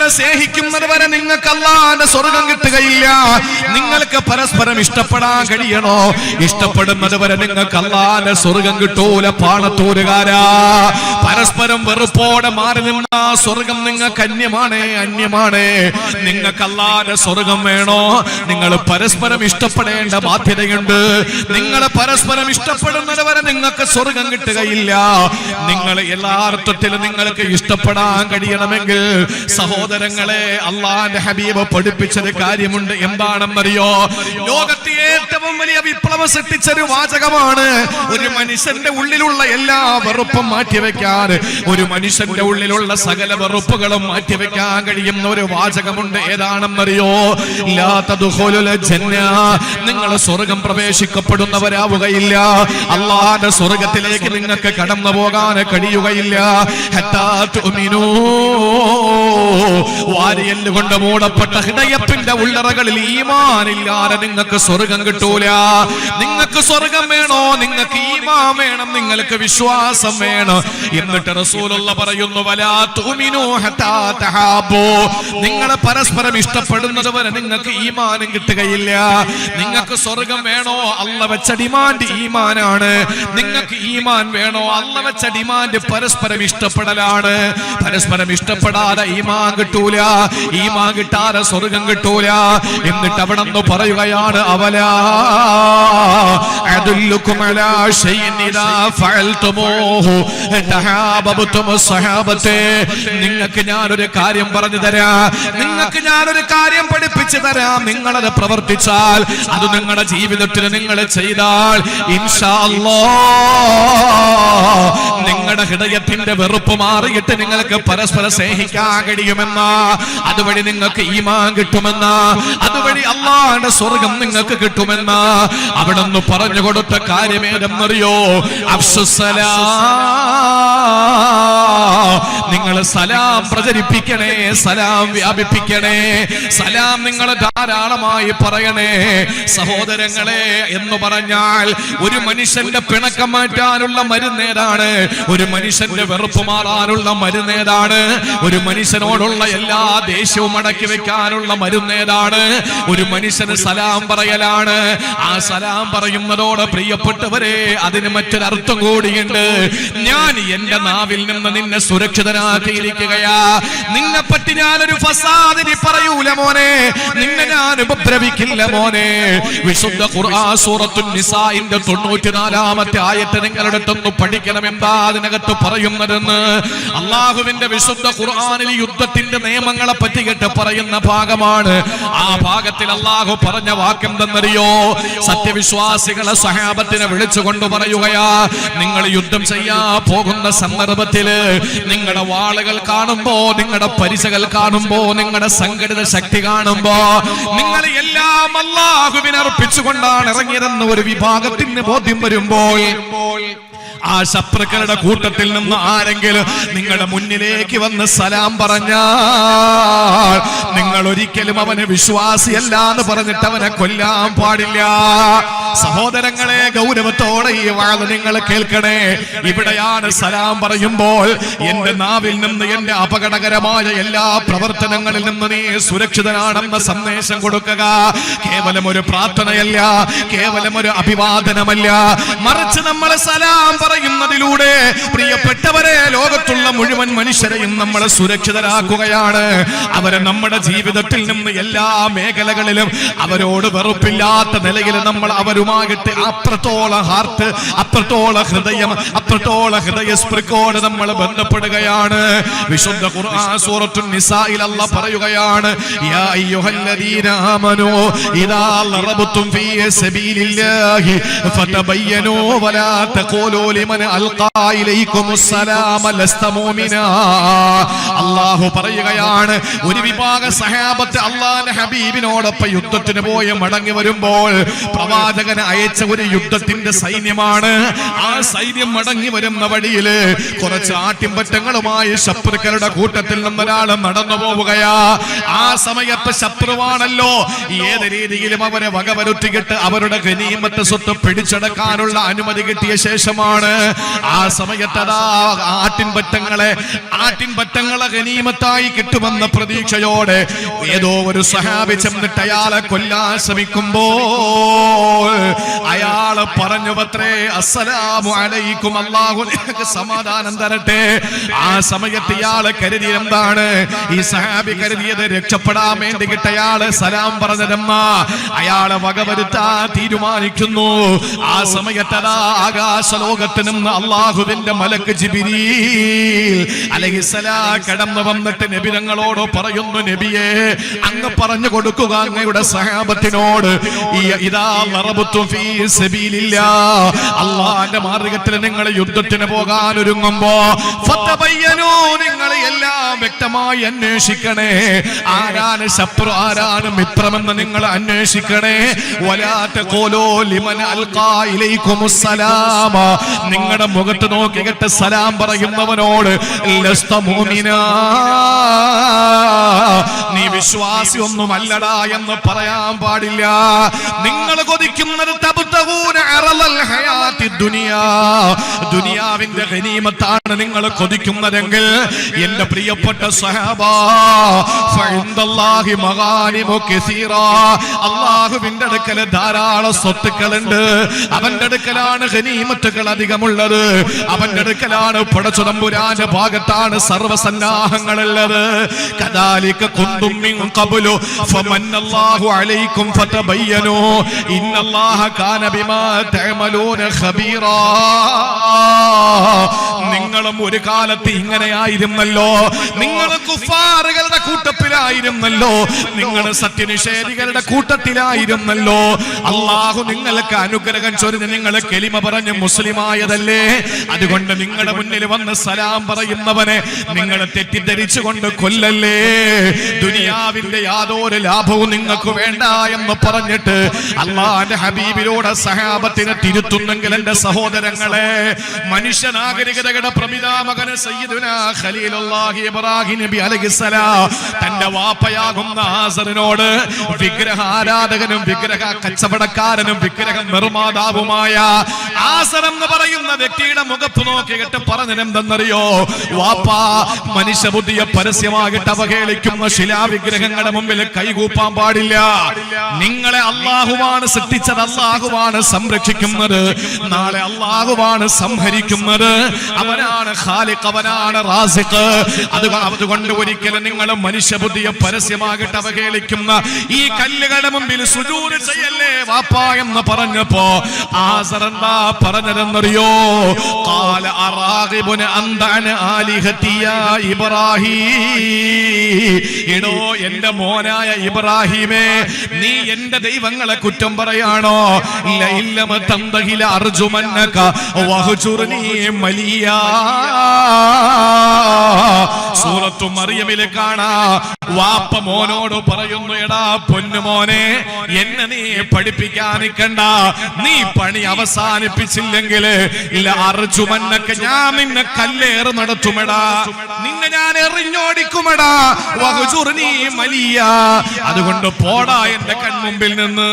പരസ്പരം സ്നേഹിക്കുന്നത് വരെ നിങ്ങൾക്ക് അല്ലാഹുവിന്റെ സ്വർഗ്ഗം കിട്ടുകയില്ല. നിങ്ങൾക്ക് പരസ്പരം ഇഷ്ടപ്പെടാൻ കഴിയണോ? ഇഷ്ടപ്പെടുന്നത് വരെ നിങ്ങൾക്ക് അല്ലാഹുവിന്റെ സ്വർഗ്ഗം കിട്ടൂല. പാണത്തൂരുകാരാ, പരസ്പരം വെറുപ്പോടെ മാറി നിന്ന സ്വർഗ്ഗം നിങ്ങൾക്ക് അന്യമാണ്. നിങ്ങൾക്ക് അല്ലാഹുവിന്റെ സ്വർഗ്ഗം വേണോ? നിങ്ങൾ പരസ്പരം ഇഷ്ടപ്പെടേണ്ട ബാധ്യതയുണ്ട്. നിങ്ങൾ പരസ്പരം ഇഷ്ടപ്പെടുന്നത് വരെ നിങ്ങൾക്ക് സ്വർഗ്ഗം കിട്ടുകയില്ല. നിങ്ങൾ എല്ലാ അർത്ഥത്തിലും നിങ്ങൾക്ക് ഇഷ്ടപ്പെടാൻ കഴിയണമെങ്കിൽ സഹോദരങ്ങളെ, അല്ലാഹുവിന്റെ ഹബീബ് പഠിപ്പിച്ചൊരു കാര്യമുണ്ട്. എന്താണെന്നറിയോ? ലോകത്തെ ഏറ്റവും വലിയ വിപ്ലവം സൃഷ്ടിച്ചൊരു വാചകമാണ്. ഒരു മനുഷ്യന്റെ ഉള്ളിലുള്ള എല്ലാ വെറുപ്പും മാറ്റിവെക്കാൻ, ഒരു മനുഷ്യന്റെ ഉള്ളിലുള്ള സകല വെറുപ്പുകളും മാറ്റിവെക്കാൻ കഴിയുന്ന ഒരു വാചകമുണ്ട്. ഏതാണെന്നറിയോ? ലാ തദ്ഖുലുൽ ജന്ന, നിങ്ങൾ സ്വർഗ്ഗം പ്രവേശിക്കപ്പെടുന്നവരാവുകയില്ല. അല്ലാഹുവിന്റെ സ്വർഗ്ഗത്തിലേക്ക് നിങ്ങൾക്ക് കടന്നു പോകാൻ കഴിയുകയില്ല. ഹത്താ തുഅ്മിനൂ, വാരിയല്ല് കൊണ്ട് മൂടപ്പെട്ട ഹൃദയത്തിന്റെ ഉള്ളറകളിൽ ഈമാനില്ലാതെ നിങ്ങൾക്ക് സ്വർഗ്ഗം കിട്ടൂല. നിങ്ങൾക്ക് സ്വർഗ്ഗം വേണോ? നിങ്ങൾക്ക് ഈമാൻ വേണം, നിങ്ങൾക്ക് വിശ്വാസം വേണം. എന്നിട്ട് റസൂലുള്ള പറയുന്നു, വലാ തുഅ്മിനൂ ഹത്താ തഹാബൂ, നിങ്ങൾ പരസ്പരം ഇഷ്ടപ്പെടുന്നത് വരെ നിങ്ങൾക്ക് ഈമാനും കിട്ടുകയില്ല. നിങ്ങൾക്ക് സ്വർഗ്ഗം വേണോ? അല്ലാഹു വെച്ച ഡിമാൻഡ് ഈമാനാണ്. നിങ്ങൾക്ക് ഈമാൻ വേണോ? അല്ലാഹു വെച്ച ഡിമാൻഡ് പരസ്പരം ഇഷ്ടപ്പെടലാണ്. പരസ്പരം ഇഷ്ടപ്പെടാതെ ഈമാൻ കിട്ടൂല. ഈമാൻ കിട്ടാതെ സ്വർഗ്ഗം കിട്ടൂല. എന്നിട്ട് അവിടെ നിന്ന് പറയുകയാണ്, അവലാ അദുല്ലുകും അലാ ശൈഇൻ ഇദാ ഫഅൽതുമൂഹു തഹാബബതും സഹാബത്തെ, നിങ്ങൾക്ക് ഞാനൊരു കാര്യം പറഞ്ഞു തരാം, നിങ്ങൾക്ക് ഞാനൊരു കാര്യം പഠിപ്പിച്ചു തരാം. നിങ്ങളത് പ്രവർത്തിച്ചാൽ, അത് നിങ്ങളുടെ ജീവിതത്തിൽ നിങ്ങൾ ചെയ്താൽ, ഇൻഷാ അല്ലാഹ് നിങ്ങളുടെ ഹൃദയത്തിന്റെ വെറുപ്പ് മാറിയിട്ട് നിങ്ങൾക്ക് പരസ്പരം സ്നേഹിക്കാൻ കഴിയുമെന്ന, അതുവഴി നിങ്ങൾക്ക് ഈമാൻ കിട്ടുമെന്ന, അതുവഴി അല്ലാഹുവിന്റെ സ്വർഗ്ഗം നിങ്ങൾക്ക് കിട്ടുമെന്ന അവിടെ നിന്ന് പറഞ്ഞു കൊടുത്ത കാര്യമേതെന്നറിയോ? അഫ്ശുസ്സലാം, നിങ്ങൾ സലാം പ്രചരിപ്പിക്കണേ, സലാം വ്യാപിപ്പിക്കണേ, സലാം നിങ്ങൾ ധാരാളമായി പറയണേ. സഹോദരങ്ങളെ, എന്ന് പറഞ്ഞാൽ ഒരു മനുഷ്യന്റെ പിണക്കം മാറ്റാനുള്ള മരുന്നേതാണ്, ഒരു മനുഷ്യന്റെ വെറുപ്പ് മാറാനുള്ള മരുന്നേതാണ്, ഒരു മനുഷ്യനോടുള്ള എല്ലാ ദേഷ്യവും അടക്കി വെക്കാനുള്ള മരുന്നേതാണ്? ഒരു മനുഷ്യന് സലാം പറയലാണ്. ആ സലാം പറയുന്നതോട് പ്രിയപ്പെട്ടവരെ, അതിന് മറ്റൊരർത്ഥം കൂടിയുണ്ട്. ഞാൻ എന്റെ നാവിൽ നിന്ന് നിന്നെ സുരക്ഷിതനാക്കിയിരിക്കുകയാ. നിന്നെ പറ്റി ഞാനൊരു ഫസാദിനി പറയൂല മോനെ, നിന്നെ ഞാൻ ഉപദ്രവിക്കില്ല മോനെ. വിശുദ്ധ ഖുർആൻ സൂറത്തുൻ നിസാഇന്റെ 94-ാമത്തെ ആയത്ത് നിങ്ങളുടെ അടുത്തൊന്ന് പഠിക്കണം. എന്താ അതിനകത്ത് പറയുന്നതെന്ന്? അള്ളാഹുവിന്റെ വിശുദ്ധ ഖുർആനിൽ യുദ്ധത്തിന്റെ നിയമങ്ങളെ പറ്റി കേട്ട് പറയുന്ന ഭാഗമാണ്. ആ ഭാഗത്തിൽ അള്ളാഹു പറഞ്ഞ വാക്കെന്തെന്നറിയോ? സത്യവിശ്വാസികളെ സ്വഹാബത്തിനെ വിളിച്ചുകൊണ്ട് പറയുകയാ, നിങ്ങൾ യുദ്ധം ചെയ്യാൻ പോകുന്ന സന്ദർഭത്തില് നിങ്ങളുടെ വാളുകൾ കാണുമ്പോ, നിങ്ങളുടെ പരിചകൾ കാണുമ്പോ, നിങ്ങളുടെ സംഘടിത ശക്തി കാണുമ്പോ, നിങ്ങൾ എല്ലാം അല്ലാഹുവിനെ അർപ്പിച്ചുകൊണ്ടാണ് ഇറങ്ങിയതെന്ന് ഒരു വിഭാഗത്തിന് ബോധ്യം വരുമ്പോൾ, ആ ശത്രുക്കളുടെ കൂട്ടത്തിൽ നിന്ന് ആരെങ്കിലും നിങ്ങളുടെ മുന്നിലേക്ക് വന്ന് സലാം പറഞ്ഞാൽ, നിങ്ങൾ ഒരിക്കലും അവന് വിശ്വാസിയല്ല എന്ന് പറഞ്ഞിട്ട് അവനെ കൊല്ലാൻ പാടില്ല. സഹോദരങ്ങളെ, ഗൗരവത്തോടെ ഈ വാദം നിങ്ങൾ കേൾക്കണേ. ഇവിടെയാണ് സലാം പറയുമ്പോൾ എന്റെ നാവിൽ നിന്ന് എന്റെ അപകടകരമായ എല്ലാ പ്രവർത്തനങ്ങളിൽ നിന്ന് നീ സുരക്ഷിതനാണെന്ന സന്ദേശം കൊടുക്കുക. കേവലം ഒരു പ്രാർത്ഥനയല്ല, കേവലം ഒരു അഭിവാദനമല്ല, മറിച്ച് നമ്മൾ സലാം പറയുന്നതിലൂടെ പ്രിയപ്പെട്ടവരെ, ലോകത്തുള്ള മുഴുവൻ മനുഷ്യരെയും നമ്മൾ സുരക്ഷിതരാക്കുകയാണ്. അവരെ നമ്മുടെ ജീവിതത്തിൽ നിന്ന് എല്ലാ മേഖലകളിലും അവരോട് വെറുപ്പില്ലാത്ത നിലയിൽ നമ്മൾ അവരുമായിട്ട് അത്രത്തോളം ഹാർട്ട്, അത്രത്തോളം ഹൃദയം, അത്രത്തോളം ഹൃദയസ്പൃക്കോട് നമ്മൾ ബന്ധപ്പെടുകയാണ്. വിശുദ്ധ ഖുർആൻ സൂറത്തുൻ നിസാഇൽ അല്ലാഹ് പറയുകയാണ്, യാ അയ്യുഹല്ലദീന ആമനൂ ഇദാ ലറബ്തും ഫീ സബീലില്ലാഹി ഫതബയ്യനൂ വലാ തഖൂലൂ ലിമൻ അൽഖാ ഇലൈക്കുമുസ് സലാമ ലസ്ത മുഅ്മിനാ. അല്ലാഹു പറയുകയാണ്, ഒരു വിഭാഗം സഹാബത്ത് അല്ലാഹുവിന്റെ ഹബീബിനോടൊപ്പം യുദ്ധത്തിന് പോയി മടങ്ങി വരുമ്പോൾ, പ്രവാചകൻ അയച്ച ഒരു യുദ്ധത്തിന്റെ സൈന്യമാണ്. ആ സൈന്യം മടങ്ങി വരുന്ന വഴിയില് കുറച്ച് ആട്ടിൻപറ്റങ്ങളുമായി ശത്രുക്കളുടെ കൂട്ടത്തിൽ നിന്നൊരാൾ നടന്നു പോവുകയാ. ആ സമയത്ത് ശത്രുവാണല്ലോ, ഏത് രീതിയിലും അവരെ വകവരുത്തിയിട്ട് അവരുടെ ഗനീമത്ത് സ്വത്ത് പിടിച്ചെടുക്കാനുള്ള അനുമതി കിട്ടിയ ശേഷമാണ് ആ സമയത്തതാ ആട്ടിൻപറ്റങ്ങളെ ഗനീമത്തായി കിട്ടുമെന്ന പ്രതീക്ഷയോടെ ഏതോ ഒരു സഹാബി ചെന്നിട്ട് അയാളെ കൊല്ലാൻ ശ്രമിക്കുമ്പോൾ അയാള് പറഞ്ഞു പത്രേ, അസ്സലാമു അലൈക്കും, അല്ലാഹു നിനക്ക് സമാധാനം തരട്ടെ. ആ സമയത്ത് ഇയാള് കരുതി എന്താണ്? ഈ സഹാബി കരുതിയത് രക്ഷപ്പെടാൻ വേണ്ടി അയാള് സലാം പറഞ്ഞതെന്ന അയാളെ വകവരുത്താൻ തീരുമാനിക്കുന്നു. ആ സമയത്തതാ ആകാശലോകത്ത് നിന്ന് അള്ളാഹുവിന്റെ മലക്ക് ജിബ്രീൽ അലൈഹിസ്സലാം കടന്നു വന്നിട്ട് നബി തങ്ങളോട് പറയുന്നു, നബിയെ അങ്ങ് പറഞ്ഞു കൊടുക്കുക അങ്ങയുടെ സഹാബത്തിനോട്, ഇദാ ലറബതും ഫീ സബീലില്ലാഹ്, അല്ലാഹുവിന്റെ മാർഗ്ഗത്തിൽ നിങ്ങൾ യുദ്ധത്തിന് പോകാൻ ഒരുങ്ങുമ്പോ ഫതബയ്യനൂ, നിങ്ങൾ എല്ലാം വ്യക്തമായി അന്വേഷിക്കണേ. ആരാണ് ശത്രു, ആരാണ് മിത്രമെന്ന് നിങ്ങൾ അന്വേഷിക്കണേ. വലാ തഖൂലൂ ലിമൻ അൽഖാ ഇലൈക്കുമുസ്സലാമ, നിങ്ങളുടെ മുഖത്ത് നോക്കിയിട്ട് സലാം പറയുന്നവനോട് ലസ്ത മുഅ്മിനാ, നീ വിശ്വാസി ഒന്നുമല്ലടാ എന്ന് പറയാൻ പാടില്ല. നിങ്ങൾ കൊതിക്കുന്നത് തബ്തഗൂന അറളൽ ഹയാത്തി ദുനിയാ, ദുനിയാവിന്റെ ഗനീമത്താണ് നിങ്ങൾ കൊതിക്കുന്നതെങ്കിൽ എന്റെ പ്രിയപ്പെട്ട സ്വഹാബാ, ഫഇൻദല്ലാഹി മഗാനിമു കസീറാ, അല്ലാഹുവിന്റെ അടുക്കൽ ധാരാളം സ്വത്തുക്കളുണ്ട്. അവന്റെ അടുക്കലാണ് ഗനീമത്തുകൾ അധികമുള്ളത്. അവന്റെ അടുക്കലാണ് പടച്ചുതമ്പുരാന്റെ ഭാഗത്താണ് സർവസന്നാഹങ്ങളുള്ളത്. കദാലിക കുന്തും മിൻ ഖബ്ലു ഫമന്നല്ലാഹു അലൈക്കും ഫതബയ്യനൂ ഇന്നല്ലാഹ കാന ബിമാ തഅമലൂന ഖബീറാ. നിങ്ങളും ഒരു കാലത്ത് ഇങ്ങനെയായിരുന്നല്ലോ. നിങ്ങൾ കുഫാറുകളുടെ കൂട്ടത്തിലായിരുന്നല്ലോ. നിങ്ങൾ സത്യനിഷേധികളുടെ കൂട്ടത്തിലായിരുന്നല്ലോ. അള്ളാഹു നിങ്ങൾക്ക് അനുഗ്രഹം ചൊരിഞ്ഞ് നിങ്ങൾ കെലിമ പറഞ്ഞ് മുസ്ലിമായതല്ലേ. അതുകൊണ്ട് നിങ്ങളുടെ മുന്നിൽ വന്ന് സലാം പറയുന്നവനെ നിങ്ങൾ തെറ്റിദ്ധരിച്ചുകൊണ്ട് കൊല്ലല്ലേ. ദുനിയാവിന്റെ യാതൊരു ലാഭവും നിങ്ങൾക്ക് വേണ്ട എന്ന് പറഞ്ഞിട്ട് അള്ളാഹുവിന്റെ ഹബീബിലൂടെ സഹാബത്തിനെ തിരുത്തുന്നെങ്കിൽ എന്റെ സഹോദരങ്ങളെ, മനുഷ്യ നാഗരികതയുടെ പ്രപിതാമകന് സയ്യിദുനാ ഖലീലുല്ലാഹി ഇബ്രാഹിം നബി അലൈഹിസ്സലാം തന്റെ വാപ്പയാകുന്ന ആസറിനോട് വിഗ്രഹ ആരാധകനും വിഗ്രഹ കച്ചവടക്കാരനും വിഗ്രഹ നിർമ്മാതാവുമായ ആസർ എന്ന് പറയുന്ന വ്യക്തിയുടെ മുഖത്ത് നോക്കിയിട്ട് പറഞ്ഞതെന്തെന്നറിയോ? വാപ്പാ, മനുഷ്യബുദ്ധിയെ പരസ്യമായിട്ട് അവഹേളിക്കുന്ന ശിലാവിഗ്രഹങ്ങളുടെ മുമ്പിൽ കൈകൂപ്പാൻ പാടില്ല. നിങ്ങളെ അള്ളാഹുവാണ് സൃഷ്ടിച്ചത്, അള്ളാഹുവാണ് സംരക്ഷിക്കുന്നത്, നാളെ അള്ളാഹുവാണ് സംഹരിക്കുന്നത്. അവനാണ് ഖാലിഖ്, അവനാണ് റാസിഖ്. അതുകൊണ്ട് ഒരിക്കലും നിങ്ങൾ മനുഷ്യബുദ്ധിയെ പരസ്യമായിട്ട് അവഹേളിക്കുന്ന ഈ കല്ലുകളുടെ മുമ്പിൽ സുജൂദ് ചെയ്യല്ലേ വാപ്പാ എന്ന് പറഞ്ഞപ്പോ ആസർ എന്താ പറഞ്ഞതെന്നറിയോ? ഖാല അറാഗിബുൻ അൻത ആലിഹതി യാ ഇബ്രാഹീം, എടോ എന്റെ മോനായ ഇബ്രാഹിമേ, നീ എന്റെ ദൈവങ്ങളെ കുറ്റം പറയാണോ? ലഇല്ലമ തംതഹില അർജുമന്നക വഹ്ജുർനി മലിയാ. സൂറത്തു മറിയമിലെ കാണാ വാപ്പ മോനോട് പറയുന്നു, എടാ പൊന്നുമോനെ, എന്നെ നീ പഠിപ്പിക്കാൻ നിൽക്കണ്ട. നീ പണി അവസാനിപ്പിച്ചില്ലെങ്കിൽ ഇല്ല അർജുമന്നൊക്കെ ഞാൻ നിന്നെ കല്ലേറ് നടത്തുമെടാ, നിന്നെ ഞാൻ എറിഞ്ഞോടിക്കുമെടാ. വഹ്ജുർനി മലിയാ, അതുകൊണ്ട് പോടാ എന്റെ കൺമുമ്പിൽ നിന്ന്.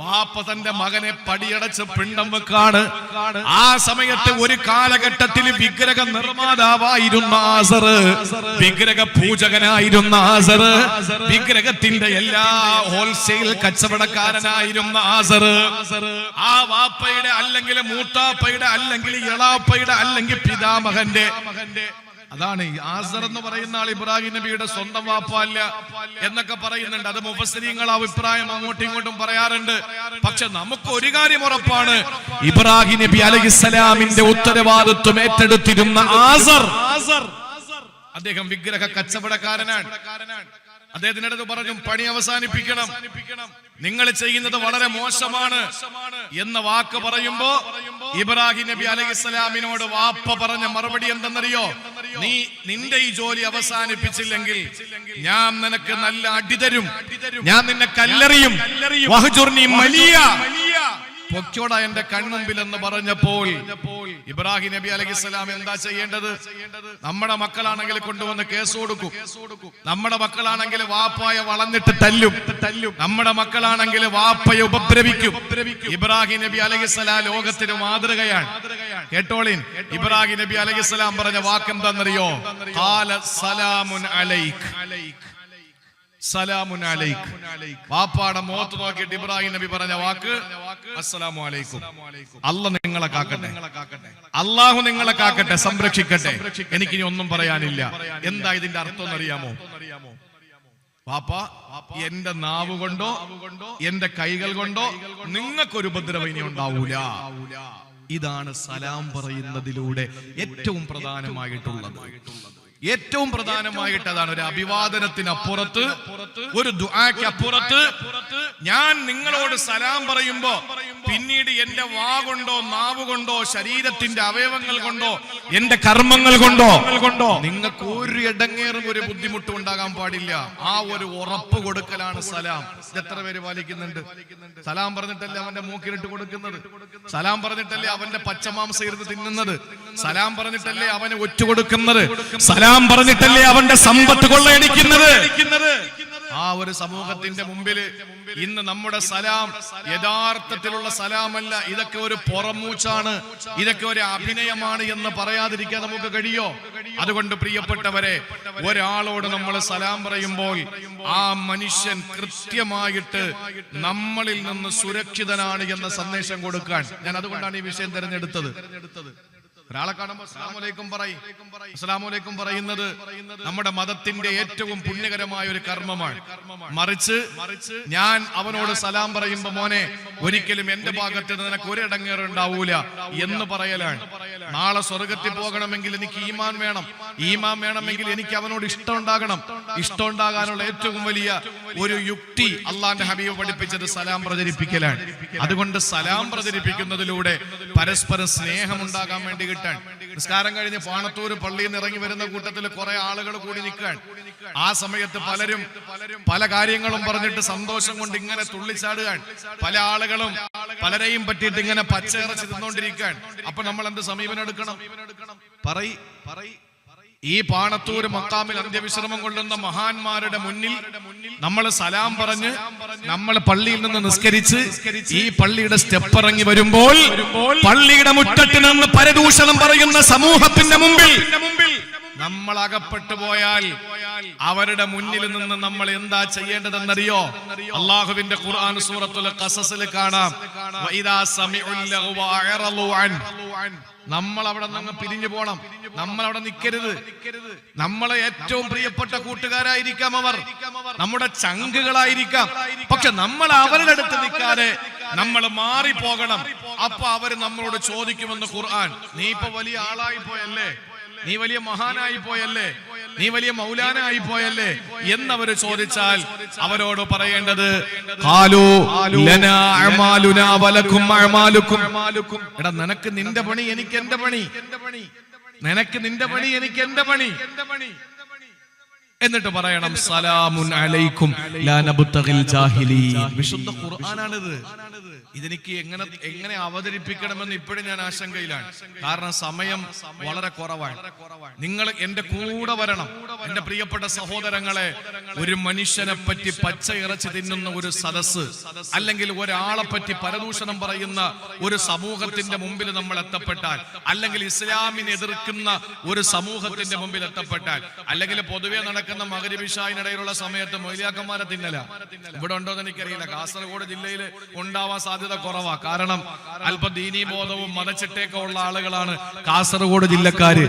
വാപ്പ തന്റെ മകനെ പടിയടച്ച് പിണ്ടം വെക്കാണ്. ആ സമയത്ത് ഒരു കാലഘട്ടത്തിൽ വിഗ്രഹ നിർമ്മാതാവായിരുന്ന ആസർ, വിഗ്രഹ പൂജകനായിരുന്ന ആസർ, വിഗ്രഹത്തിന്റെ എല്ലാ ഹോൾസെയിൽ കച്ചവടക്കാരനായിരുന്ന ആസർ, ആ വാപ്പയുടെ അല്ലെങ്കിൽ മൂത്താപ്പയുടെ അല്ലെങ്കിൽ ഇളാപ്പയുടെ അല്ലെങ്കിൽ പിതാമഹന്റെ, അതാണ് ആസർ എന്ന് പറയുന്ന ആൾ ഇബ്രാഹിം നബിയുടെ സ്വന്തം വാപ്പ അല്ല എന്നൊക്കെ പറയുന്നുണ്ട്. അത് മുഫസ്സിരീങ്ങൾ അഭിപ്രായം അങ്ങോട്ടും ഇങ്ങോട്ടും പറയാറുണ്ട്. പക്ഷെ നമുക്ക് ഒരു കാര്യം ഉറപ്പാണ്, ഇബ്രാഹിം നബി അലൈഹിസ്സലാമിന്റെ ഉത്തരവാദിത്വം ഏറ്റെടുത്തിരുന്ന ആസർ, അദ്ദേഹം വിഗ്രഹ കച്ചവടക്കാരനാണ്. അദ്ദേഹത്തിനടുത്ത് പറഞ്ഞു, പണി അവസാനിപ്പിക്കണം, നിങ്ങൾ ചെയ്യുന്നത് വളരെ മോശമാണ് എന്ന വാക്ക് പറയുമ്പോ ഇബ്രാഹിം നബി അലൈഹിസ്സലാമിനോട് വാപ്പ പറഞ്ഞ മറുപടി എന്തെന്നറിയോ? നീ നിന്റെ ഈ ജോലി അവസാനിപ്പിച്ചില്ലെങ്കിൽ ഞാൻ നിനക്ക് നല്ല അടി തരും, ഞാൻ നിന്നെ കല്ലെറിയും. വഹ്ജുർനി മലിയാ, പൊക്കോടാ എന്റെ കൺമുമ്പിൽ എന്ന് പറഞ്ഞപ്പോൾ ഇബ്രാഹിം നബി അലൈഹിസ്സലാം എന്താ ചെയ്യേണ്ടത്? നമ്മുടെ മക്കളാണെങ്കിൽ കൊണ്ടുവന്ന് കേസ് കൊടുക്കും, നമ്മുടെ മക്കളാണെങ്കിൽ വാപ്പായെ വളഞ്ഞിട്ട് തല്ലും, നമ്മുടെ മക്കളാണെങ്കിൽ വാപ്പയെ ഉപദ്രവിക്കും. ഇബ്രാഹിം നബി അലൈഹിസ്സലാം ലോകത്തിന് മാതൃകയാണ്. കേട്ടോളിൻ. ഇബ്രാഹിം നബി അലൈഹിസ്സലാം പറഞ്ഞ വാക്ക് എന്താണെന്നറിയോ? ഖാല സലാമുൻ അലൈക്, സലാമുൻ അലൈക്. വാപ്പാടെ മുഖത്ത് നോക്കിയിട്ട് ഇബ്രാഹിം നബി പറഞ്ഞ വാക്ക് അസ്സലാമു അലൈക്കും. അല്ലാഹു നിങ്ങളെ കാക്കട്ടെ, അല്ലാഹു നിങ്ങളെ കാക്കട്ടെ, സംരക്ഷിക്കട്ടെ. എനിക്കിനി ഒന്നും പറയാനില്ല. എന്താ ഇതിന്റെ അർത്ഥം എന്നറിയാമോ? വാപ്പ, എന്റെ നാവ് കൊണ്ടോ എന്റെ കൈകൾ കൊണ്ടോ നിങ്ങൾക്കൊരു ഉപദ്രവം ഇനി ഉണ്ടാവൂല. ഇതാണ് സലാം പറയുന്നതിലൂടെ ഏറ്റവും പ്രധാനമായിട്ടുള്ളത്. ഏറ്റവും പ്രധാനമായിട്ട് അതാണ്. ഒരു അഭിവാദനത്തിനപ്പുറത്ത്, ഒരു ദുആക്ക് അപ്പുറത്ത് ഞാൻ നിങ്ങളോട് സലാം പറയുമ്പോ പിന്നീട് എന്റെ വാ കൊണ്ടോ നാവ് കൊണ്ടോ ശരീരത്തിന്റെ അവയവങ്ങൾ കൊണ്ടോ എന്റെ കർമ്മങ്ങൾ കൊണ്ടോ നിങ്ങൾക്ക് ഒരു ഇടങ്ങേറും ഒരു ബുദ്ധിമുട്ടും ഉണ്ടാകാൻ പാടില്ല. ആ ഒരു ഉറപ്പ് കൊടുക്കലാണ് സലാം. എത്ര പേര് പാലിക്കുന്നുണ്ട്? സലാം പറഞ്ഞിട്ടല്ലേ അവന്റെ മൂക്കിലിട്ട് കൊടുക്കുന്നത്, സലാം പറഞ്ഞിട്ടല്ലേ അവന്റെ പച്ചമാംസം ഇരുന്ന് തിന്നുന്നത്, സലാം പറഞ്ഞിട്ടല്ലേ അവനെ ഒറ്റ കൊടുക്കുന്നത്, സലാം പറഞ്ഞിട്ടല്ലേ അവന്റെ സമ്പത്ത് കൊള്ളയടിക്കുന്നത്. ആ ഒരു സമൂഹത്തിന്റെ മുമ്പിൽ ഇന്ന് നമ്മുടെ സലാം യഥാർത്ഥത്തിലുള്ള സലാമല്ല, ഇതൊക്കെ ഒരു പുറമൂച്ചാണ്, ഇതൊക്കെ ഒരു അഭിനയമാണ് എന്ന് പറയാതിരിക്കാൻ നമുക്ക് കഴിയോ? അതുകൊണ്ട് പ്രിയപ്പെട്ടവരെ, ഒരാളോട് നമ്മൾ സലാം പറയുമ്പോൾ ആ മനുഷ്യൻ കൃത്യമായിട്ട് നമ്മളിൽ നിന്ന് സുരക്ഷിതനാണ് എന്ന സന്ദേശം കൊടുക്കാൻ ഞാൻ അതുകൊണ്ടാണ് ഈ വിഷയം തിരഞ്ഞെടുത്തത്. ഒരാളെ കാണുമ്പോൾ അസ്സലാമു അലൈക്കും പറയും. അസ്സലാമു അലൈക്കും പറയുന്നത് നമ്മുടെ മതത്തിന്റെ ഏറ്റവും പുണ്യകരമായ ഒരു കർമ്മമാണ്. മറിച്ച് ഞാൻ അവനോട് സലാം പറയുമ്പോ മോനെ ഒരിക്കലും എന്റെ ഭാഗത്ത് നിനക്ക് ഒരു ഇടങ്ങേറ് ഉണ്ടാവൂല എന്ന് പറയലാണ്. നാളെ സ്വർഗത്തിൽ പോകണമെങ്കിൽ എനിക്ക് ഈമാൻ വേണം, ഈമാൻ വേണമെങ്കിൽ എനിക്ക് അവനോട് ഇഷ്ടം ഉണ്ടാകണം. ഇഷ്ടം ഉണ്ടാകാനുള്ള ഏറ്റവും വലിയ ഒരു യുക്തി അള്ളാന്റെ ഹബീബ് പഠിപ്പിച്ചത് സലാം പ്രചരിപ്പിക്കലാണ്. അതുകൊണ്ട് സലാം പ്രചരിപ്പിക്കുന്നതിലൂടെ പരസ്പരം സ്നേഹം ഉണ്ടാകാൻ വേണ്ടി നിസ്കാരം കഴിഞ്ഞ് പാണത്തൂർ പള്ളിയിൽ നിന്ന് ഇറങ്ങി വരുന്ന കൂട്ടത്തിൽ കുറെ ആളുകൾ കൂടി നിൽക്കാൻ. ആ സമയത്ത് പലരും പല കാര്യങ്ങളും പറഞ്ഞിട്ട് സന്തോഷം കൊണ്ട് ഇങ്ങനെ തുള്ളിച്ചാടുകയാൻ. പല ആളുകളും പലരെയും പറ്റിയിട്ട് ഇങ്ങനെ പച്ചയിറച്ചി തിന്നോണ്ടിരിക്കാൻ. അപ്പൊ നമ്മൾ എന്ത് സമീപനം എടുക്കണം? ഈ പാണത്തൂര് മക്കാമിൽ അന്ത്യവിശ്രമം കൊള്ളുന്ന മഹാന്മാരുടെ മുന്നിൽ നമ്മൾ സലാം പറഞ്ഞ് നമ്മൾ പള്ളിയിൽ നിന്ന് നിസ്കരിച്ച് ഈ പള്ളിയുടെ സ്റ്റെപ്പ് ഇറങ്ങി വരുമ്പോൾ പള്ളിയുടെ മുറ്റത്ത് നിന്ന് പരദൂഷണം പറയുന്ന സമൂഹത്തിന്റെ മുമ്പിൽ നമ്മൾ അകപ്പെട്ടു പോയാൽ അവരുടെ മുന്നിൽ നിന്ന് നമ്മൾ എന്താ ചെയ്യേണ്ടതെന്നറിയോ? അള്ളാഹുവിന്റെ ഖുർആൻ സൂറത്തുൽ ഖസസിൽ കാണാം, വഇദാ സമിഉൽ ലഗ്വ അഅറളു അൻ. നമ്മൾ അവിടെ നിന്ന് പിരിഞ്ഞു പോണം, നമ്മൾ അവിടെ നിൽക്കരുത്. നമ്മളെ ഏറ്റവും പ്രിയപ്പെട്ട കൂട്ടുകാരായിരിക്കാം അവർ, നമ്മുടെ ചങ്കുകളായിരിക്കാം. പക്ഷെ നമ്മൾ അവരുടെ അടുത്ത് നിൽക്കാതെ നമ്മൾ മാറിപ്പോകണം. അപ്പൊ അവര് നമ്മളോട് ചോദിക്കുമെന്ന് ഖുർആൻ, നീ ഇപ്പൊ വലിയ ആളായി പോയല്ലേ, നീ വലിയ മഹാനായി പോയല്ലേ, നീ വലിയ മൗലാനായി പോയല്ലേ എന്നവര് ചോദിച്ചാൽ അവരോട് പറയേണ്ടത് ഖാലൂ ലനാ അഅമാലുനാ വലക്കും അഅമാലുക്കും. എടാ, നിനക്ക് നിന്റെ പണി, എനിക്ക് എന്റെ പണി, നിനക്ക് നിന്റെ പണി, എനിക്ക് എന്റെ പണി. എന്നിട്ട് പറയണം സലാമുൻ അലൈക്കും ലാ നബ്തഗിൽ ജാഹിലീൻ. വിശുദ്ധ ഖുർആനാണിത്. ഇതെനിക്ക് എങ്ങനെ അവതരിപ്പിക്കണമെന്ന് ഇപ്പോഴും ഞാൻ ആശങ്കയിലാണ്. കാരണം സമയം വളരെ കുറവാണ്. നിങ്ങൾ എന്റെ കൂടെ വരണം. എന്റെ പ്രിയപ്പെട്ട സഹോദരങ്ങളെ, ഒരു മനുഷ്യനെ പറ്റി പച്ച ഇറച്ചി തിന്നുന്ന ഒരു സദസ്സ്, അല്ലെങ്കിൽ ഒരാളെ പറ്റി പരദൂഷണം പറയുന്ന ഒരു സമൂഹത്തിന്റെ മുമ്പിൽ നമ്മൾ എത്തപ്പെട്ടാൽ, അല്ലെങ്കിൽ ഇസ്ലാമിനെ എതിർക്കുന്ന ഒരു സമൂഹത്തിന്റെ മുമ്പിൽ എത്തപ്പെട്ടാൽ, അല്ലെങ്കിൽ പൊതുവെ നടക്കുന്ന മഗ്‌രിബ് ഇശാഇനിടയിലുള്ള സമയത്ത് മൊയ്ലിയാക്കന്മാരെ തിന്നല ഇവിടെ ഉണ്ടോന്ന് എനിക്കറിയില്ല. കാസർഗോഡ് ജില്ലയിൽ ഉണ്ടാവാൻ സാധ്യത കുറവാ. കാരണം അല്പ ദീനീ ബോധവും മതച്ചിട്ടയൊക്കെ ഉള്ള ആളുകളാണ് കാസർഗോഡ് ജില്ലക്കാര്.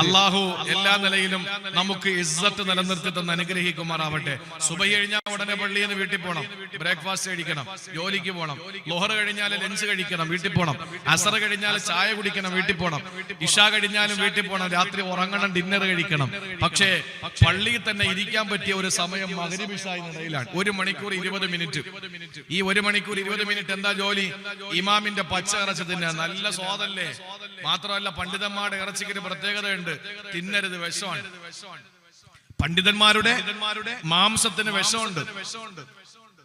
അള്ളാഹു എല്ലാ നിലയിലും നമുക്ക് ഇസ്സത്ത് നിലനിർത്തി തന്ന് അനുഗ്രഹിക്കുമാറാവട്ടെ. സുബഹി കഴിഞ്ഞാൽ ഉടനെ പള്ളിയിൽ നിന്ന് വീട്ടിൽ പോകണം, ബ്രേക്ക്ഫാസ്റ്റ് കഴിക്കണം, ജോലിക്ക് പോകണം. ളുഹർ കഴിഞ്ഞാൽ ലഞ്ച് കഴിക്കണം, വീട്ടിൽ പോകണം. അസർ കഴിഞ്ഞാൽ ചായ കുടിക്കണം, വീട്ടിൽ പോകണം. ഇഷ കഴിഞ്ഞാലും വീട്ടിൽ പോകണം. രാത്രി ഉറങ്ങണം, ഡിന്നർ കഴിക്കണം. പക്ഷേ പള്ളിയിൽ തന്നെ ഇരിക്കാൻ പറ്റിയ ഒരു സമയം മഗ്‌രിബ് ഇശാഇനിടയിലാണ്. 1 മണിക്കൂർ 20 മിനിറ്റ്. ഈ 1 മണിക്കൂർ 20 മിനിറ്റ് എന്താ ജോലി? ഇമാമിന്റെ പച്ച ഇറച്ചി തിന്നാ. നല്ല സ്വാദല്ലേ. മാത്രമല്ല പണ്ഡിതന്മാരുടെ ഇറച്ചിക്ക് പ്രത്യേകതയുണ്ട്, തിന്നരുത്, വിഷമാണ്. പണ്ഡിതന്മാരുടെ മാംസത്തിന് വിഷമുണ്ട്.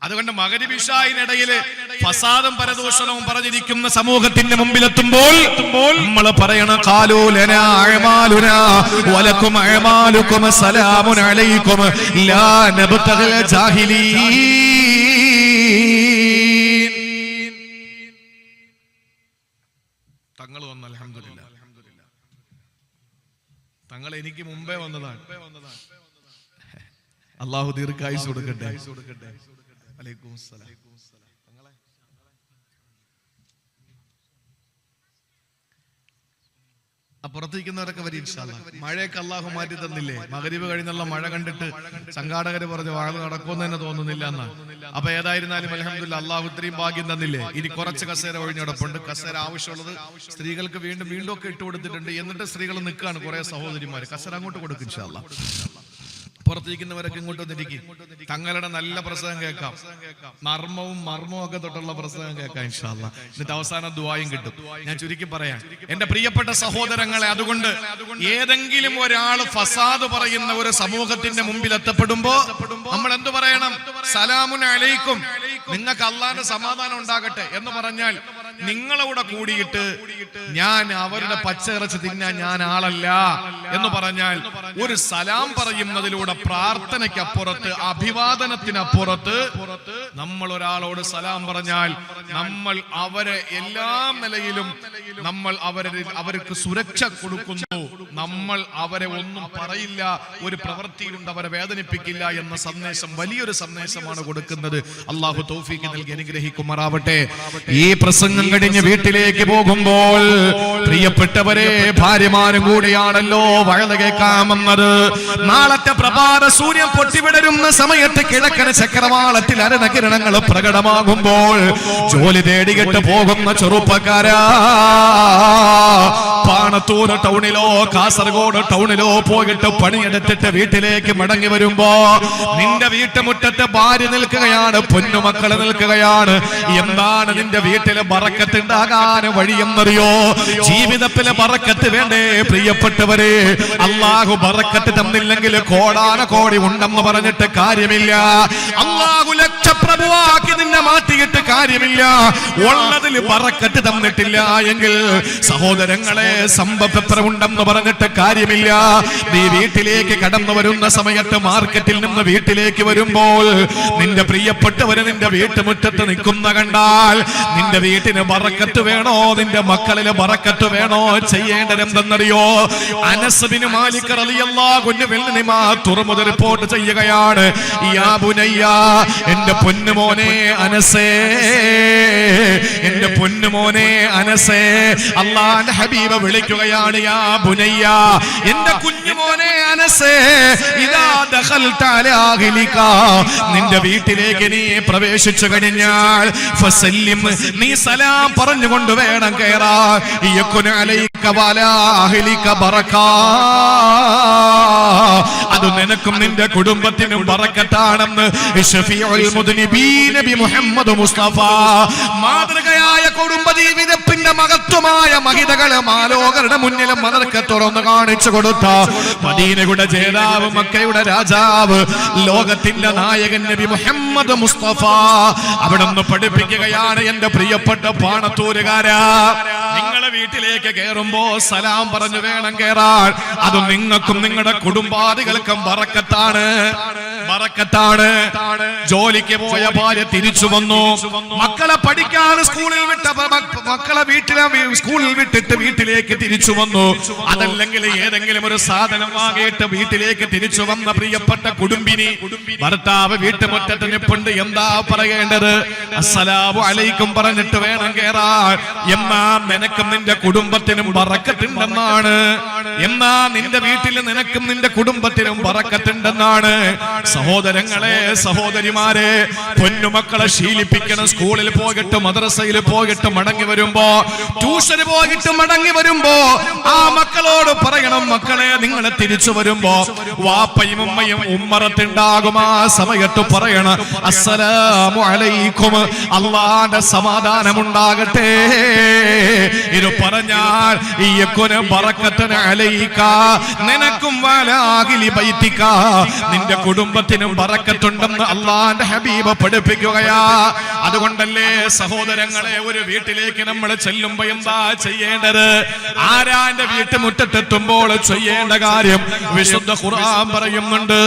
അതുകൊണ്ട് മഗ്‌രിബ് ഇശാഇനിടയിൽ ഫസാദും പരദൂഷണവും പറഞ്ഞിരിക്കുന്ന സമൂഹത്തിന്റെ മുമ്പിലെത്തുമ്പോൾ നമ്മൾ പറയണം ഖാലൂ ലനാ അഅമാലുനാ വലക്കും അഅമാലുക്കും സലാമുൻ അലൈക്കും ലാ നബ്തഗിൽ ജാഹിലീൻ. തങ്ങൾ വന്നു, അൽഹംദുലില്ലാഹ്. തങ്ങൾ എനിക്ക് മുമ്പേ വന്നതാണ്. അള്ളാഹു ദീർഘായുസ് കൊടുക്കട്ടെ. അലൈക്കും സലാം. പുറത്തിരിക്കുന്നവരൊക്കെ വരും ഇൻഷാ അല്ലാഹ്. മഴയൊക്കെ അള്ളാഹു മാറ്റി തന്നില്ലേ? മഗ്രിബ് കഴിഞ്ഞുള്ള മഴ കണ്ടിട്ട് സംഘാടകര് പറഞ്ഞു വാഴ നടക്കുമെന്ന് തന്നെ തോന്നുന്നില്ല എന്നാണ്. അപ്പൊ ഏതായിരുന്നാലും അൽഹംദുലില്ലാഹ് അള്ളാഹു ഇത്രയും ഭാഗ്യം തന്നില്ലേ. ഇനി കുറച്ച് കസേര ഒഴിഞ്ഞടപ്പുണ്ട്. കസേര ആവശ്യമുള്ളത് സ്ത്രീകൾക്ക് വീണ്ടും ഒക്കെ ഇട്ട് കൊടുത്തിട്ടുണ്ട്. എന്നിട്ട് സ്ത്രീകൾ നിൽക്കുകയാണ് കുറെ സഹോദരിമാര്. കസേര അങ്ങോട്ട് കൊടുക്കും ഇൻഷാ അല്ലാഹ്. പുറത്തിരിക്കുന്നവരൊക്കെ ഇങ്ങോട്ട് വന്നിരിക്കും. തങ്ങളുടെ നല്ല പ്രസംഗം കേൾക്കാം. മർമ്മവും ഒക്കെ തൊട്ടുള്ള പ്രസംഗം കേൾക്കാം ഇൻഷാ അല്ലാഹ്. എന്നിട്ട് അവസാനം ദുആയും കിട്ടും. ഞാൻ ചുരുക്കി പറയാം എന്റെ പ്രിയപ്പെട്ട സഹോദരങ്ങളെ, അതുകൊണ്ട് ഏതെങ്കിലും ഒരാൾ ഫസാദ് പറയുന്ന ഒരു സമൂഹത്തിന്റെ മുമ്പിൽ എത്തപ്പെടുമ്പോ നമ്മൾ എന്തു പറയണം? സലാമുൻ അലൈക്കും, നിങ്ങൾക്ക് അള്ളാന്റെ സമാധാനം ഉണ്ടാകട്ടെ എന്ന് പറഞ്ഞാൽ നിങ്ങളവിടെ കൂടിയിട്ട് ഞാൻ അവരുടെ പച്ചയിറച്ചി തിന്നാൻ ഞാൻ ആളല്ല എന്ന് പറഞ്ഞാൽ ഒരു സലാം പറയുന്നതിലൂടെ പ്രാർത്ഥനയ്ക്കപ്പുറത്ത് അഭിവാദനത്തിനപ്പുറത്ത് നമ്മൾ ഒരാളോട് സലാം പറഞ്ഞാൽ നമ്മൾ അവരെ എല്ലാ നിലയിലും നമ്മൾ അവർക്ക് സുരക്ഷ കൊടുക്കുന്നു. നമ്മൾ അവരെ ഒന്നും പറയില്ല, ഒരു പ്രവൃത്തിയിലുണ്ട് അവരെ വേദനിപ്പിക്കില്ല എന്ന സന്ദേശം, വലിയൊരു സന്ദേശമാണ് കൊടുക്കുന്നത്. അള്ളാഹു തൗഫീഖ് നൽകി അനുഗ്രഹിക്കുമാറാവട്ടെ. ഈ പ്രസംഗം കഴിഞ്ഞ് വീട്ടിലേക്ക് പോകുമ്പോൾ പ്രിയപ്പെട്ടവരെ, ഭാര്യമാരും കൂടിയാണല്ലോ വഴല് കേൾക്കാമെന്നത്. നാളത്തെ പ്രഭാത സൂര്യൻ പൊട്ടിവിടരുന്ന സമയത്ത് കിഴക്കൻ ചക്രവാളത്തിൽ അരുണകിരണങ്ങൾ പ്രകടമാകുമ്പോൾ ജോലി തേടിയിട്ട് പോകുന്ന ചെറുപ്പക്കാരാ, പാണത്തൂർ ടൗണിലോ കാസർഗോഡ് ടൗണിലോ പോയിട്ട് പണിയെടുത്തിട്ട് വീട്ടിലേക്ക് മടങ്ങി വരുമ്പോ നിന്റെ വീട്ടുമുറ്റത്ത് ഭാര്യ നിൽക്കുകയാണ്, പൊന്നുമക്കള് നിൽക്കുകയാണ്. എന്താണ് നിന്റെ വീട്ടില് ബറക്കത്തുണ്ടാകാൻ വഴിയെന്നറിയോ? ജീവിതത്തിലെ ബറക്കത്ത് വേണ്ടേ പ്രിയപ്പെട്ടവരെ? അള്ളാഹു ബറക്കത്ത് തന്നില്ലെങ്കിൽ കോടാനകോടി ഉണ്ടെന്ന് പറഞ്ഞിട്ട് കാര്യമില്ല. അള്ളാഹു ലക്ഷപ്രഭുവാക്കി നിന്നെ മാറ്റിയിട്ട് കാര്യമില്ല. ഉള്ളതിൽ ബറക്കത്ത് തന്നിട്ടില്ല എങ്കിൽ സഹോദരങ്ങളെ സമ്പത്ത് എത്ര ഉണ്ടെന്ന് പറഞ്ഞിട്ട് കാര്യമില്ല. നീ വീട്ടിലേക്ക് കടന്നു വരുന്ന സമയത്ത് മാർക്കറ്റിൽ നിന്ന് വീട്ടിലേക്ക് വരുമ്പോൾ നിന്റെ പ്രിയപ്പെട്ടവര് നിന്റെ വീട്ടുമുറ്റത്ത് നിൽക്കുന്ന കണ്ടാൽ നിന്റെ വീട്ടിന് ബറക്കത്ത് വേണോ? നിന്റെ മക്കളില് ബറക്കത്ത് വേണോ? ചെയ്യേണ്ടത് എന്തെന്നറിയോ? അനസ് ബിൻ മാലിക് റളിയല്ലാഹു അൻഹു തുറമുദ റിപ്പോർട്ട് ചെയ്യുകയാണ്, യാ ബുനയ്യ, എന്റെ പൊന്നുമോനെ അനസേ, എന്റെ പൊന്നുമോനെ അനസേ, അല്ലാഹുവിന്റെ ഹബീബ് വിളിക്കുകയാണ്, യാ ബുനയ്യ, എന്റെ കുഞ്ഞുമോനെ അനസേ, ഇദാ ദഖൽത അലാ അഹ്ലിക, നിന്റെ വീട്ടിലേക്ക് നീ പ്രവേശിച്ചു കഴിഞ്ഞാൽ ഫസല്ലിം, നീ സലാം പറഞ്ഞുകൊണ്ട് വേണം കയറാൻ. യകുന അലൈക വലാ അഹ്ലിക ബറകാ, അത് നിനക്കും നിന്റെ കുടുംബത്തിനും ബറക്കത്താണെന്ന് ശഫീഉൽ മുദ്നിബീൻ നബി മുഹമ്മദ് മുസ്തഫ, മാതൃകയായ കുടുംബ ജീവിതത്തിന്റെ മഹത്വമായ മഹിതകളെ മാലോകരുടെ മുന്നിലും മദർക്ക് തുറന്നു കാണിച്ചു കൊടുത്ത മദീനയുടെ ജേതാവ്, മക്കയുടെ രാജാവ്, ലോകത്തിന്റെ നായകൻ നബി മുഹമ്മദ് മുസ്തഫ അവിടെ നിന്ന് പഠിപ്പിക്കുകയാണ്, എന്റെ പ്രിയപ്പെട്ട പാണത്തൂരുകാരാ, നിങ്ങളെ വീട്ടിലേക്ക് കയറുമ്പോ സലാം പറഞ്ഞു വേണം കയറാൻ. അത് നിങ്ങൾക്കും നിങ്ങളുടെ കുടുംബാദികൾക്കും ബറക്കത്താണ്, ബറക്കത്താണ്. ജോലിക്ക് പോയ ഭാര്യ തിരിച്ചു വന്നു, മക്കളെ പഠിക്കാൻ സ്കൂളിൽ വിട്ട മക്കളെ സ്കൂളിൽ വിട്ടിട്ട് വീട്ടിലേക്ക് തിരിച്ചു വന്നു. അതല്ലെങ്കിൽ ഏതെങ്കിലും ഒരു സാധനം വാങ്ങിയിട്ട് വീട്ടിലേക്ക് തിരിച്ചു വന്ന പ്രിയപ്പെട്ട കുടുംബിനി, ഭർത്താവ് വീട്ടുമുറ്റത്ത് നിൽപ്പുണ്ട്. എന്താ പറയേണ്ടത്? അസ്സലാമു അലൈക്കും പറഞ്ഞിട്ട് വേണം കേറാൻ. എന്നാ നിനക്കും നിന്റെ കുടുംബത്തിനും ബറക്കത്തുണ്ടെന്നാണ്. എന്നാ നിന്റെ വീട്ടിൽ നിനക്കും നിന്റെ കുടുംബത്തിനും ബറക്കത്തുണ്ടെന്നാണ്. സഹോദരങ്ങളെ, സഹോദരിമാരെ, പൊന്നുമക്കളെ ശീലിപ്പിക്കണം. സ്കൂളിൽ പോയിട്ട് മദ്രസയിൽ പോയിട്ട് മടങ്ങി വരുമ്പോ, ട്യൂഷന് പോയിട്ട് മടങ്ങി വരുമ്പോ ആ മക്കളോട് പറയണം, മക്കളെ നിങ്ങളെ തിരിച്ചു വരുമ്പോ വാപ്പയും ഉമ്മയും ഉമ്മറത്തുണ്ടാകും. ആ സമയത്ത് പറയണം, അസ്സലാമു അലൈക്കും, അല്ലാഹുവിന്റെ സമാധാനം ഉണ്ടാകട്ടെ. ഇത് പറഞ്ഞാൽ ബറക്കത്തുൻ അലൈക, നിനക്കും വലാഹിലി ബൈതിക, നിന്റെ കുടുംബത്തിനും ബറക്കത്തുണ്ടെന്ന് അല്ലാഹുവിന്റെ ഹബീബ് പഠിപ്പിക്കുകയാ. അതുകൊണ്ടല്ലേ സഹോദരങ്ങളെ, ഒരു വീട്ടിലേക്ക് നമ്മൾ ചെല്ലുമ്പോ എന്താ ചെയ്യേണ്ടത്? ആരാന്റെ വീട്ടുമുറ്റത്തെത്തുമ്പോൾ ചെയ്യേണ്ട കാര്യം വിശുദ്ധ ഖുർആൻ പറയുന്നുണ്ട്.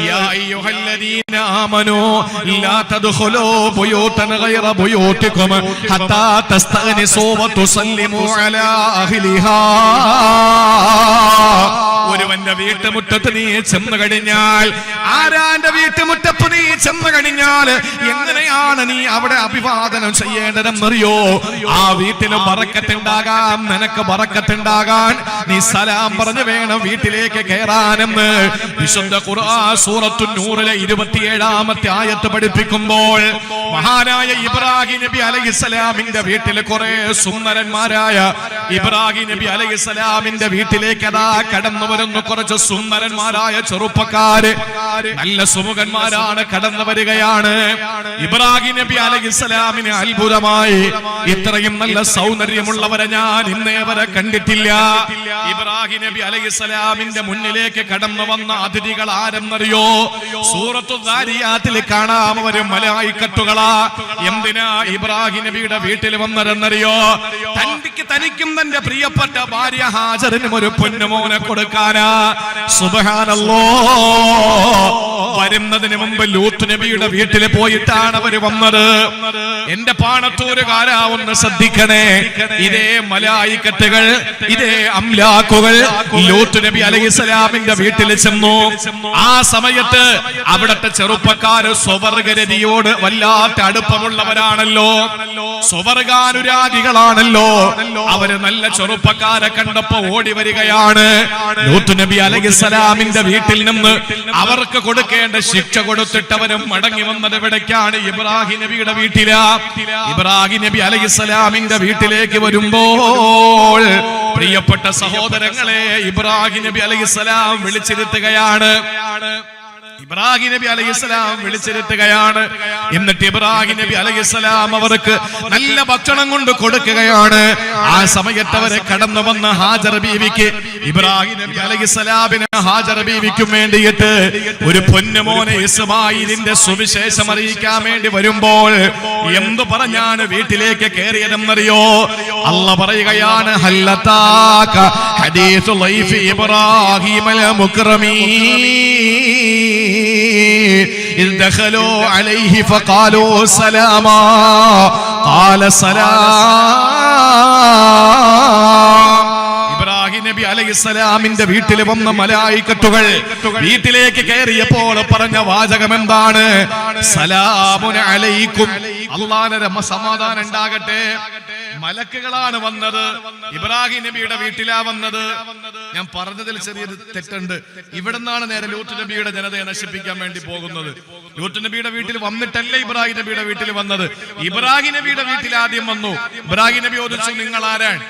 യാ അയ്യുഹല്ലദീന ആമനൂ ലാ തദ്ഖുലൂ ബുയൂതൻ ഗൈറ ബുയൂതികും ഹത്താ തസ്തഗ്നിസൂ വതുസല്ലിമൂ അലാ അഹ്ലിഹാ. ഒരുവന്റെ വീട്ടുമുറ്റത്ത് നീ ചെന്നു കഴിഞ്ഞാൽ, ആരാന്റെ വീട്ടുമുറ്റത്ത് നീ ചെന്നു കഴിഞ്ഞാൽ എങ്ങനെയാണ് നീ അവിടെ അഭിവാദനം ചെയ്യേണ്ടതെന്നറിയോ? ആ വീട്ടിന് ബറക്കത്തുണ്ടാകാൻ, നിനക്ക് ബറക്കത്തുണ്ടാകാൻ നീ സലാം പറഞ്ഞു വേണം വീട്ടിലേക്ക് കയറാനെന്ന് വിശുദ്ധ ഖുർആൻ സൂറത്തുൻ നൂറിലെ 27-ാമത്തെ ആയത്ത് പഠിപ്പിക്കുമ്പോൾ, മഹാനായ ഇബ്രാഹിം നബി അലൈഹിസ്സലാമിന്റെ വീട്ടിൽ കുറെ സുന്ദരന്മാരായ ഇബ്രാഹിം നബി അലൈഹിസ്സലാമിന്റെ വീട്ടിലേക്ക് അതാ കടന്നു വരുന്നു കുറച്ച് സുന്ദരന്മാരായ ചെറുപ്പക്കാര്, നല്ല സുമുഖന്മാരാണ്, കടന്നു വരികയാണ്. ഇബ്രാഹിം നബി അലൈഹിസ്സലാമിന് അത്ഭുതമായി, ഇത്രയും നല്ല സൗന്ദര്യമുള്ളവരെ ഞാൻ ഇന്നേ വരെ കണ്ടിട്ടില്ല. ഇബ്രാഹിം നബി അലൈഹിസ്സലാമിന്റെ മുന്നിലേക്ക് കടന്നു വന്ന അതിഥികൾ ആരെന്നറിയോ? സൂറത്തു ദാരിയാത്തിൽ കാണാം, അവര് മലായിക്കത്തുകളാ. എന്തിനാ ഇബ്രാഹിം നബിയുടെ വീട്ടിൽ വന്നതെന്നറിയോ? തനിക്കും തന്റെ പ്രിയപ്പെട്ട ഭാര്യ ഹാജറിനും ഒരു പൊന്നുമോനെ കൊടുക്കാനാ. സുബ്ഹാനല്ലാഹ്, വരുന്നതിന് മുമ്പ് ലൂത്ത് നബിയുടെ വീട്ടിൽ പോയിട്ടാണ് അവര് വന്നത്. എന്റെ പാണത്തൂരുകാരാ, ഒന്ന് ശ്രദ്ധിക്കണേ. ഇതേ മലായിക്കത്തുകൾ, ഇതേ അംലാക്കുകൾ ലൂത്ത് നബി അലൈഹിസ്സലാമിന്റെ വീട്ടിൽ ചെന്നു. ആ സമയത്ത് അവിടത്തെ ചെറുപ്പക്കാര് സ്വവർഗരതിയോട് വല്ലാത്ത അടുപ്പമുള്ളവരാണല്ലോ, സ്വവർഗാനുരാഗികളാണല്ലോ. അവര് നല്ല ചെറുപ്പക്കാരെ കണ്ടപ്പോ ഓടി വരികയാണ്. ലൂത്ത് നബി അലൈഹിസ്സലാമിന്റെ വീട്ടിൽ നിന്ന് അവർക്ക് കൊടുക്കേണ്ട ശിക്ഷ കൊടുത്തിട്ടവരും മടങ്ങി വന്നത് എവിടേക്കാണ്? ഇബ്രാഹിം നബിയുടെ വീട്ടിലാ. ഇബ്രാഹിം നബി അലൈഹിസ്സലാമിന്റെ വീട്ടിലേക്ക് വരുമ്പോൾ പ്രിയപ്പെട്ട സഹോദരങ്ങളെ, ഇബ്രാഹിം നബി അലൈഹിസ്സലാം വിളിച്ചിരുത്തുകയാണ്. ഇബ്രാഹിം നബി അലൈഹിസ്സലാം വിളിച്ചിരുത്തുകയാണ്. എന്നിട്ട് ഇബ്രാഹിം നബി അലൈഹിസ്സലാം അവർക്ക് നല്ല ഭക്ഷണം കൊണ്ട് കൊടുക്കുകയാണ്. ആ സമയത്ത് അവരെ കടന്നു വന്ന ഹാജർ ബീവിക്ക്, ഇബ്രാഹിം നബി അലൈഹിസ്സലാമിന് ഹാജർ ബീവിക്കും വേണ്ടിയിട്ട് ഒരു പൊന്നുമോനെ ഇസ്മായിലിന്റെ സുവിശേഷം അറിയിക്കാൻ വേണ്ടി വരുമ്പോൾ എന്തു പറഞ്ഞാണ് വീട്ടിലേക്ക് കയറിയതെന്നറിയോ? അല്ലാഹ് പറയുകയാണ്, ഹല്ലതാക ഹദീസു ലൈഫി ഇബ്രാഹിമൽ മുക്രമീൻ إذ دخلوا عليه فقالوا سلاما قال سلام. ഇബ്രാഹിം നബി അലൈഹിസ്സലാമിന്റെ വീട്ടിൽ വന്ന മലായിക്കത്തുകൾ വീട്ടിലേക്ക് കയറിയപ്പോൾ പറഞ്ഞ വാചകം എന്താണ്? സലാമുൻ അലൈക്കും, അല്ലാഹുവിന്റെ സമാധാനം ഉണ്ടാകട്ടെ. മലക്കുകളാണ് വന്നത്, ഇബ്രാഹിം നബിയുടെ വീട്ടിലാ വന്നത്. ഞാൻ പറഞ്ഞതിൽ ചെറിയൊരു തെറ്റുണ്ട്. ഇവിടെ നിന്നാണ് നേരെ ലൂത്ത് നബിയുടെ ജനതയെ നശിപ്പിക്കാൻ വേണ്ടി പോകുന്നത്. ലൂത്ത് നബിയുടെ വീട്ടിൽ വന്നിട്ടല്ല ഇബ്രാഹിം നബിയുടെ വീട്ടിൽ വന്നത്. ഇബ്രാഹിം നബിയുടെ വീട്ടിൽ ആദ്യം വന്നു. ഇബ്രാഹിം നബി ചോദിച്ചു, നിങ്ങൾ ആരാണ്?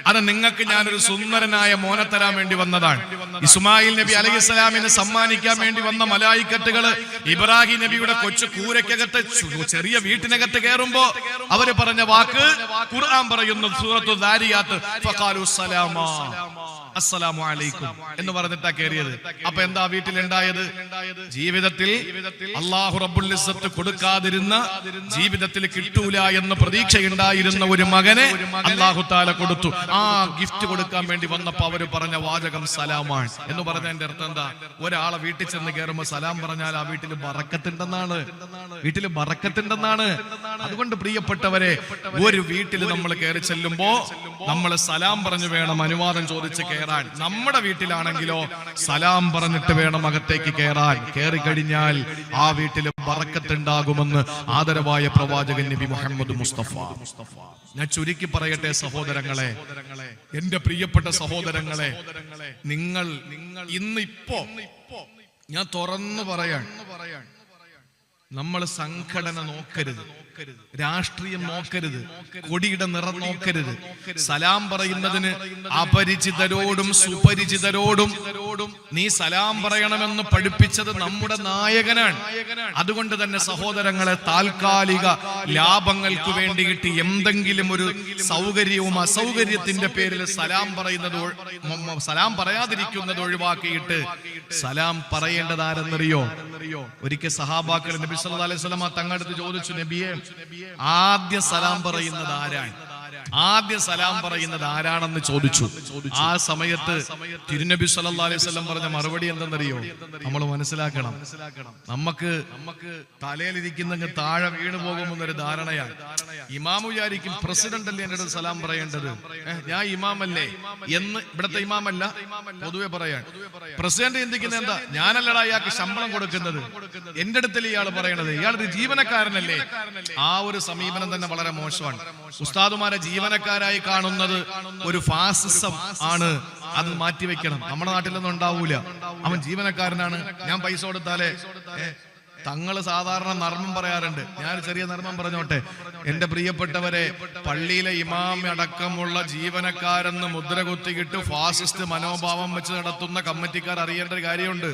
അത് നിങ്ങൾക്ക് ഞാനൊരു സുന്ദരനായ മോനെ തരാൻ വേണ്ടി വന്നതാണ്. ഇസ്മായിൽ നബി അലൈഹിസ്സലാമിനെ സമ്മാനിക്കാൻ വേണ്ടി വന്ന മലായിക്കത്തുകള് ഇബ്രാഹിം നബിയുടെ കൊച്ചു കൂരയ്ക്കകത്ത്, ചെറിയ വീട്ടിനകത്ത് കയറുമ്പോ അവര് പറഞ്ഞ വാക്ക് ഖുർആൻ പറയുന്നു, സൂറത്തു ദാരിയാത്ത്, ഫഖാലു സലാമാ, അസ്സലാമു അലൈക്കും എന്ന് പറഞ്ഞിട്ടാ കയറിയത്. അപ്പൊ എന്താ വീട്ടിലുണ്ടായത്? ജീവിതത്തിൽ അല്ലാഹു റബ്ബുൽ ഇസ്സത്ത് കൊടുക്കാതിരുന്ന, ജീവിതത്തിൽ കിട്ടൂല എന്ന പ്രതീക്ഷയുണ്ടായിരുന്ന ഒരു മകനെ അല്ലാഹു തആല കൊടുത്തു. ആ ഗിഫ്റ്റ് കൊടുക്കാൻ വേണ്ടി വന്നപ്പോ അവര് പറഞ്ഞ വാചകം സലാമാണ് എന്ന് പറഞ്ഞതിന്റെ അർത്ഥം എന്താ? ഒരാളെ വീട്ടിൽ ചെന്ന് കയറുമ്പോ സലാം പറഞ്ഞാൽ ആ വീട്ടിൽ ബറക്കത്തുണ്ടെന്നാണ്, വീട്ടിൽ ബറക്കത്തുണ്ടെന്നാണ്. അതുകൊണ്ട് പ്രിയപ്പെട്ടവരെ, ഒരു വീട്ടിൽ നമ്മൾ കയറി ചെല്ലുമ്പോ നമ്മൾ സലാം പറഞ്ഞു വേണം അനുവാദം ചോദിച്ച് കയറാൻ. നമ്മുടെ വീട്ടിലാണെങ്കിലോ സലാം പറഞ്ഞിട്ട് വേണം അകത്തേക്ക് കയറാൻ. കയറി കഴിഞ്ഞാൽ ആ വീട്ടിൽ ബറക്കത്തുണ്ടാകുമെന്ന് ആദരവായ പ്രവാചകൻ നബി മുഹമ്മദ് മുസ്തഫ. ഞാൻ ചുരുക്കി പറയട്ടെ സഹോദരങ്ങളെ, എന്റെ പ്രിയപ്പെട്ട സഹോദരങ്ങളെ, നിങ്ങൾ ഇന്നിപ്പോ ഞാൻ തുറന്നു പറയാൻ, നമ്മൾ സംഘടന നോക്കരുത്, രാഷ്ട്രീയം നോക്കരുത്, കൊടിയുടെ നിറം നോക്കരുത്. സലാം പറയുന്നതിന് അപരിചിതരോടും സുപരിചിതരോടും നീ സലാം പറയണമെന്ന് പഠിപ്പിച്ചത് നമ്മുടെ നായകനാണ്. അതുകൊണ്ട് തന്നെ സഹോദരങ്ങളെ, താൽക്കാലിക ലാഭങ്ങൾക്ക് വേണ്ടിയിട്ട് എന്തെങ്കിലും ഒരു സൗകര്യവും അസൗകര്യത്തിന്റെ പേരിൽ സലാം പറയുന്നത്, സലാം പറയാതിരിക്കുന്നത് ഒഴിവാക്കിയിട്ട് സലാം പറയേണ്ടത് ആരെന്നറിയോ? ഒരിക്കൽ സഹാബാക്കൾ നബി സല്ലല്ലാഹു അലൈഹി വസല്ലം തങ്ങളടുത്ത് ചോദിച്ചു, നബിയെ, ആദ്യ സലാം പറയുന്നത് ആരാണ്? ആദ്യ സലാം പറയുന്നത് ആരാണെന്ന് ചോദിച്ചു. ആ സമയത്ത് തിരുനബി സല്ലല്ലാഹു അലൈഹി വസല്ലം പറഞ്ഞ മറുപടി എന്തെന്നറിയോ? നമ്മൾ മനസ്സിലാക്കണം, നമുക്ക് തലയിലിരിക്കുന്ന താഴെ വീണു പോകുമെന്നൊരു ധാരണയാണ്. ഇമാം വിചാരിക്കും പ്രസിഡന്റ് അല്ലേ എന്റെ സലാം പറയേണ്ടത്, ഞാൻ ഇമാമല്ലേ എന്ന്. ഇവിടത്തെ ഇമാമല്ല, പൊതുവെ പറയാൻ. പ്രസിഡന്റ് ചിന്തിക്കുന്നത് എന്താ, ഞാനല്ലടാ ഇയാൾക്ക് ശമ്പളം കൊടുക്കുന്നത്, എന്റെ അടുത്തല്ലേ ഇയാൾ പറയണത്, ഇയാളൊരു ജീവനക്കാരനല്ലേ. ആ ഒരു സമീപനം തന്നെ വളരെ മോശമാണ്. ഉസ്താദുമാരെ ജീവനക്കാരായി കാണുന്നത് ഒരു ഫാസിസം ആണ്. അത് മാറ്റിവെക്കണം. നമ്മുടെ നാട്ടിലൊന്നും ഉണ്ടാവൂല. അവൻ ജീവനക്കാരനാണ്, ഞാൻ പൈസ കൊടുത്താലേ. തങ്ങള് സാധാരണ നർമ്മം പറയാറുണ്ട്. ഞാൻ ചെറിയ നർമ്മം പറഞ്ഞോട്ടെ. എന്റെ പ്രിയപ്പെട്ടവരെ, പള്ളിയിലെ ഇമാം അടക്കമുള്ള ജീവനക്കാരെന്ന് മുദ്ര കുത്തിക്കിട്ട് ഫാസിസ്റ്റ് മനോഭാവം വെച്ച് നടത്തുന്ന കമ്മിറ്റിക്കാർ അറിയേണ്ട ഒരു കാര്യമുണ്ട്.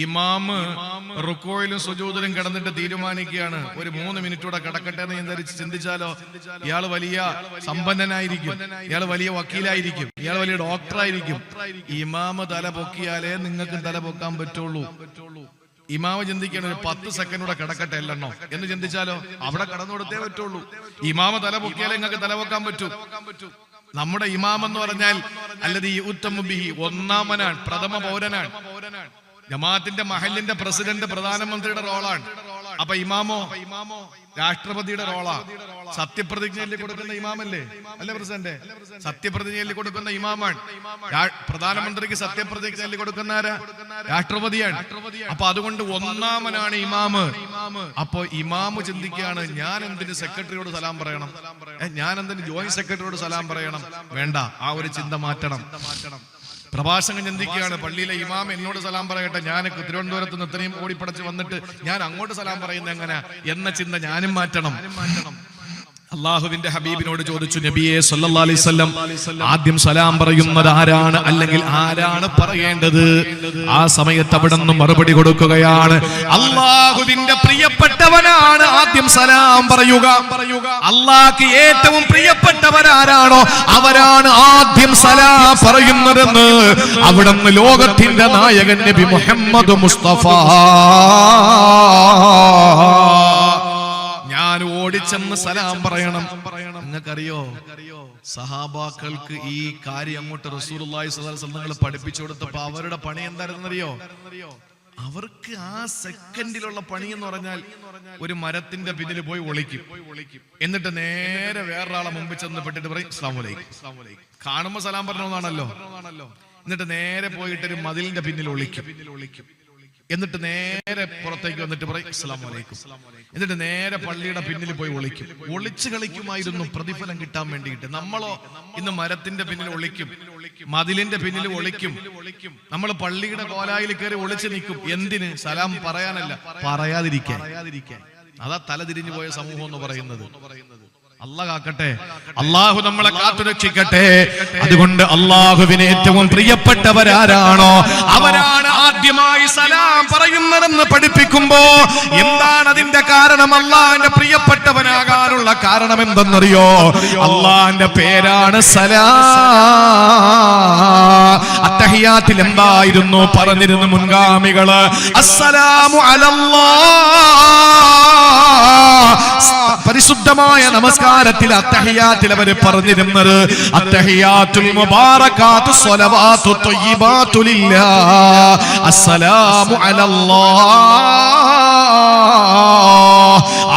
ഇമാമ് റുക്കോയിലും സുജൂദിലും കിടന്നിട്ട് തീരുമാനിക്കുകയാണ്, ഒരു 3 മിനിറ്റ് കൂടെ കിടക്കട്ടെ എന്ന് ചിന്തിച്ചാലോ, ഇയാൾ വലിയ സമ്പന്നനായിരിക്കും, ഇയാൾ വലിയ വക്കീലായിരിക്കും, ഇയാൾ വലിയ ഡോക്ടറായിരിക്കും. ഇമാമ് തല പൊക്കിയാലേ നിങ്ങൾക്ക് തല പൊക്കാൻ പറ്റുള്ളൂ. ഇമാമ ചിന്തിക്കണം, ഒരു 10 സെക്കൻഡ് കൂടെ കിടക്കട്ടെ എല്ലെണ്ണോ എന്ന് ചിന്തിച്ചാലോ, അവിടെ കടന്നു കൊടുത്തേ പറ്റുള്ളൂ. ഇമാമ തല പൊക്കിയാലേ നിങ്ങൾക്ക് തല പൊക്കാൻ പറ്റൂ. നമ്മുടെ ഇമാം എന്ന് പറഞ്ഞാൽ അല്ലദീ യുഅ്തമു ബിഹി, ഒന്നാമനാണ്, പ്രഥമ പൗരനാണ്. ജമാഅത്തിന്റെ മഹല്ലിന്റെ പ്രസിഡന്റ് പ്രധാനമന്ത്രിയുടെ റോളാണ്. അപ്പൊ ഇമാമോ രാഷ്ട്രപതിയുടെ റോളാ. സത്യപ്രതിജ്ഞയിൽ കൊടുക്കുന്ന ഇമാമല്ലേ, അല്ലേ പ്രസിഡന്റ്? സത്യപ്രതിജ്ഞയിൽ കൊടുക്കുന്ന ഇമാമാണ്. പ്രധാനമന്ത്രിക്ക് സത്യപ്രതിജ്ഞയിൽ കൊടുക്കുന്ന ആരാ? രാഷ്ട്രപതിയാണ്. അപ്പൊ അതുകൊണ്ട് ഒന്നാമനാണ് ഇമാമ്. അപ്പൊ ഇമാമ് ചിന്തിക്കുകയാണ്, ഞാൻ എന്തിന് സെക്രട്ടറിയോട് സലാം പറയണം, ഞാൻ എന്തിന് ജോയിന്റ് സെക്രട്ടറിയോട് സലാം പറയണം? വേണ്ട, ആ ഒരു ചിന്ത മാറ്റണം. പ്രഭാഷകൻ ചിന്തിക്കുകയാണ്, പള്ളിയിലെ ഇമാം എന്നോട് സലാം പറയട്ടെ, ഞാൻ തിരുവനന്തപുരത്ത് നിന്ന് ഇത്രയും ഓടിപ്പടച്ച് വന്നിട്ട് ഞാൻ അങ്ങോട്ട് സലാം പറയുന്നത് എങ്ങനെ എന്ന ചിന്ത ഞാനും മാറ്റണം. അള്ളാഹുവിന്റെ ഹബീബിനോട് ചോദിച്ചു, നബിയെ സല്ലല്ലാഹു അലൈഹി വസല്ലം, ആദ്യം സലാം പറയുന്നത് ആരാണ്, അല്ലെങ്കിൽ ആരാണ് പറയേണ്ടത്? ആ സമയത്ത് അവിടെ നിന്ന് മറുപടി കൊടുക്കുകയാണ്, അള്ളാഹുവിന്റെ പ്രിയപ്പെട്ടവനാണ് ആദ്യം സലാം പറയുക. അള്ളാഹ്ക്ക് ഏറ്റവും പ്രിയപ്പെട്ടവരാരാണോ അവരാണ് ആദ്യം സലാം പറയുന്നതെന്ന് അവിടെ നിന്ന് ലോകത്തിന്റെ നായകൻ നബി മുഹമ്മദ് മുസ്തഫ ഞാൻ ഓടിച്ചെന്ന് സലാം പറയണം. നിങ്ങൾക്കറിയോ, സഹാബാക്കൾക്ക് ഈ കാര്യം അങ്ങോട്ട് റസൂലുള്ളാഹി സ്വല്ലല്ലാഹു അലൈഹി വസല്ലം പഠിപ്പിച്ചു കൊടുത്തപ്പോ അവരുടെ പണി എന്തായിരുന്നറിയോ? അവർക്ക് ആ സെക്കൻഡിലുള്ള പണി എന്ന് പറഞ്ഞാൽ ഒരു മരത്തിന്റെ പിന്നിൽ പോയി ഒളിക്കും, എന്നിട്ട് നേരെ വേറൊരാളെ മുമ്പിൽ ചെന്ന് പെട്ടിട്ട് പറയും അസ്സലാമു അലൈക്കും. കാണുമ്പോ സലാം പറഞ്ഞതാണല്ലോ. എന്നിട്ട് നേരെ പോയിട്ട് ഒരു മതിലിന്റെ പിന്നിൽ ഒളിക്കും, എന്നിട്ട് നേരെ പുറത്തേക്ക് വന്നിട്ട് പറയും അസ്സലാമു അലൈക്കും. എന്നിട്ട് നേരെ പള്ളിയുടെ പിന്നിൽ പോയി ഒളിക്കും. ഒളിച്ചു കളിക്കുമായിരുന്നു പ്രതിഫലം കിട്ടാൻ വേണ്ടിയിട്ട്. നമ്മളോ ഇന്ന് മരത്തിന്റെ പിന്നിൽ ഒളിക്കും, മതിലിന്റെ പിന്നിൽ ഒളിക്കും. നമ്മൾ പള്ളിയുടെ കോലായിൽ കയറി ഒളിച്ചു നിൽക്കും. എന്തിന്? സലാം പറയാനല്ല, പറയാതിരിക്കാൻ. അതാ തലതിരിഞ്ഞു പോയ സമൂഹം എന്ന് പറയുന്നത്. അല്ലാഹ് കാക്കട്ടെ, അള്ളാഹു നമ്മളെ കാത്തുരക്ഷിക്കട്ടെ. അതുകൊണ്ട് അള്ളാഹുവിന് ഏറ്റവും പ്രിയപ്പെട്ടവരാരാണോ അവരാണ് ആദ്യമായി സലാം പറയുന്നതെന്ന് പഠിപ്പിക്കുമ്പോ എന്താണ് അതിന്റെ കാരണം? അള്ളാഹിന്റെ പ്രിയപ്പെട്ടവനാകാനുള്ള കാരണം എന്തെന്നറിയോ? അള്ളാഹിന്റെ പേരാണ് സലാം. അത്തഹിയാത്തിൽ എന്തായിരുന്നു പറഞ്ഞിരുന്നു മുൻഗാമികള്? അസ്സലാമു പരിശുദ്ധമായ നമസ്കാരത്തിൽ അത്തഹിയാത്തിൽ അവർ പറഞ്ഞിരുന്നത് അത്തഹിയാത്തുൽ മുബാറകാത്തു സ്വലവാത്തു ത്വയ്യിബാത്തു ലില്ലാഹ് അസ്സലാമു അലല്ലാഹ്.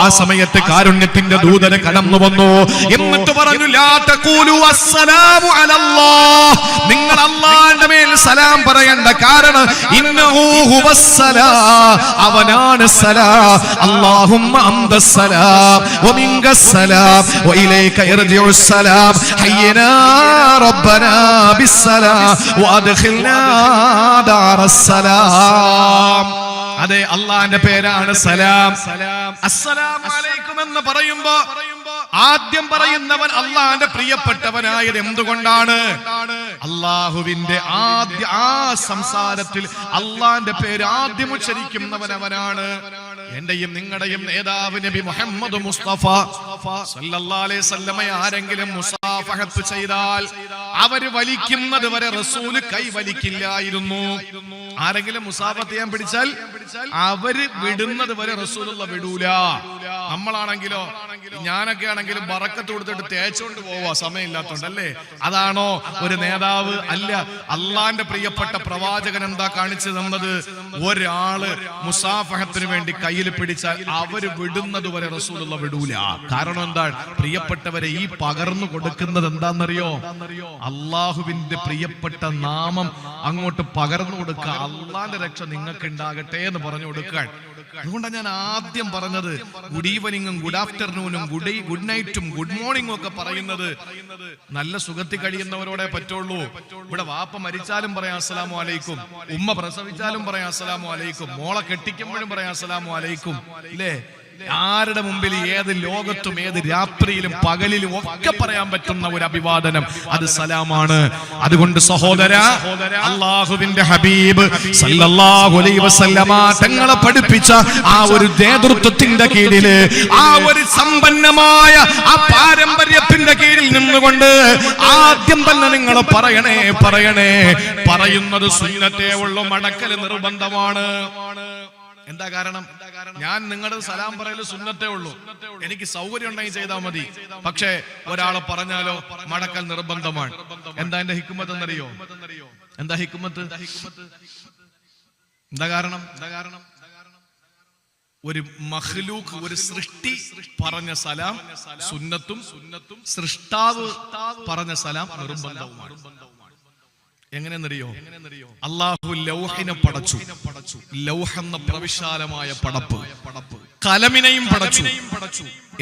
ആ സമയത്ത് കാരുണ്യത്തിന്റെ ദൂതന് കടന്നു വന്നു. എന്നിട്ട് പറഞ്ഞു, ലാ തഖൂലു അസ്സലാമു അലല്ലാഹ്, നിങ്ങൾ അല്ലാഹുവിന്റെ മേൽ സലാം പറയണ്ട. കാരണം ഇന്നഹു ഹുവസ്സലാം, അവനാണ് സലാം. അല്ലാഹുമ്മ അന്തസ്സലാം വമിൻകസ്സലാം വഇലൈക യർജിഉസ്സലാം ഹയ്യനാ റബ്ബനാ ബിസ്സലാം വഅദ്ഖിൽനാ ദാറസ്സലാം. അതെ, അള്ളാന്റെ പേരാണ് സലാം. അസ്സലാമു അലൈക്കും എന്ന് പറയുമ്പോ ആദ്യം പറയുന്നവൻ അള്ളാന്റെ പ്രിയപ്പെട്ടവനായത് എന്തുകൊണ്ടാണ്? അള്ളാഹുവിന്റെ ആ സംസാരത്തിൽ അള്ളാന്റെ പേര് ആദ്യം ഉച്ചരിക്കുന്നവൻ അവനാണ്. എന്റെയും നിങ്ങളുടെയും നേതാവ് നബി മുഹമ്മദ് മുസ്തഫ സല്ലല്ലാഹു അലൈഹി വസല്ലമയെ ആരെങ്കിലും മുസാഫഹത്ത് ചെയ്താൽ, അവര് വലിക്കുന്നത് വരെ റസൂല് കൈ വലിക്കില്ലായിരുന്നു. ആരെങ്കിലും മുസാഫത്ത് ചെയ്യാൻ പിടിച്ചാൽ അവര് വിടുന്നത് വരെ റസൂലുള്ള വിടൂല. നമ്മളാണെങ്കിലോ, ഞാനൊക്കെ ആണെങ്കിലും ബറക്കത്ത് കൊടുത്തിട്ട് തേച്ചുകൊണ്ട് പോവാ, സമയമില്ലാത്തോണ്ട് അല്ലേ? അതാണോ ഒരു നേതാവ്? അല്ല. അള്ളാന്റെ പ്രിയപ്പെട്ട പ്രവാചകൻ എന്താ കാണിച്ചു തന്നത്? ഒരാള് മുസാഫഹത്തിന് വേണ്ടി കയ്യിൽ പിടിച്ചാൽ അവര് വിടുന്നത് വരെ റസൂലുള്ള വിടൂല. കാരണം എന്താണ്? പ്രിയപ്പെട്ടവരെ, ഈ പകർന്നു കൊടുക്കുന്നത് എന്താണെന്നറിയോ? അള്ളാഹുവിന്റെ പ്രിയപ്പെട്ട നാമം അങ്ങോട്ട് പകർന്നു കൊടുക്കുക. അള്ളാന്റെ രക്ഷ നിങ്ങൾക്ക് ഉണ്ടാകട്ടെ എന്ന് പറഞ്ഞു കൊടുക്കാൻ. അതുകൊണ്ടാണ് ഞാൻ ആദ്യം പറഞ്ഞത് ഗുഡ് ഈവനിങ്ങും ഗുഡ് ആഫ്റ്റർനൂനും ഗുഡ് നൈറ്റും ഗുഡ് മോർണിംഗും ഒക്കെ പറയുന്നത് നല്ല സുഖത്തിൽ കഴിയുന്നവരോടെ പറ്റുള്ളൂ. ഇവിടെ വാപ്പ മരിച്ചാലും പറയാം അസ്സലാമു അലൈക്കും, ഉമ്മ പ്രസവിച്ചാലും പറയാം അസ്സലാമു അലൈക്കും, മോളെ കെട്ടിക്കുമ്പോഴും പറയാം അസ്സലാമു അലൈക്കും, ഇല്ലേ? ആരുടെ മുമ്പിൽ ഏത് ലോകത്തും ഏത് രാത്രിയിലും പകലിലും ഒക്കെ പറയാൻ പറ്റുന്ന ഒരു അഭിവാദനം അത് സലാമാണ്. അതുകൊണ്ട് സഹോദര, അല്ലാഹുവിന്റെ ഹബീബ് സല്ലല്ലാഹു അലൈഹി വസല്ലമ തങ്ങളെ പഠിപ്പിച്ച ആ ഒരു നേതൃത്വത്തിന്റെ കീഴില്, ആ ഒരു സമ്പന്നമായ ആ പാരമ്പര്യത്തിന്റെ കീഴിൽ നിന്നുകൊണ്ട് ആദ്യം തന്നെ നിങ്ങൾ പറയണേ പറയുന്നത് സുന്നത്തേ ഉള്ളൂ, മടക്കൽ നിർബന്ധമാണ്. എന്താ കാരണം? ഞാൻ നിങ്ങളുടെ സലാം പറയല് സുന്നത്തേ ഉള്ളൂ, എനിക്ക് സൗകര്യം ഉണ്ടെങ്കിൽ ചെയ്താൽ മതി. പക്ഷേ ഒരാളെ പറഞ്ഞാലോ മടക്കൽ നിർബന്ധമാണ്. എന്താ എന്റെ ഹിക്മത്ത് എന്നറിയോ? എന്താ ഹിക്മത്ത്? എന്താ കാരണം? ഒരു മഖ്ലൂഖ്, ഒരു സൃഷ്ടി പറഞ്ഞ സലാം സുന്നത്തും സൃഷ്ടാവ് പറഞ്ഞ സലാം നിർബന്ധവുമാണ്. എങ്ങനെയെന്നറിയോ? അല്ലാഹു ലൗഹിനെ പടച്ചു. ലൗഹ് എന്ന പ്രവിശാലമായ പടപ്പ്, കലമിനെയും പടച്ചു.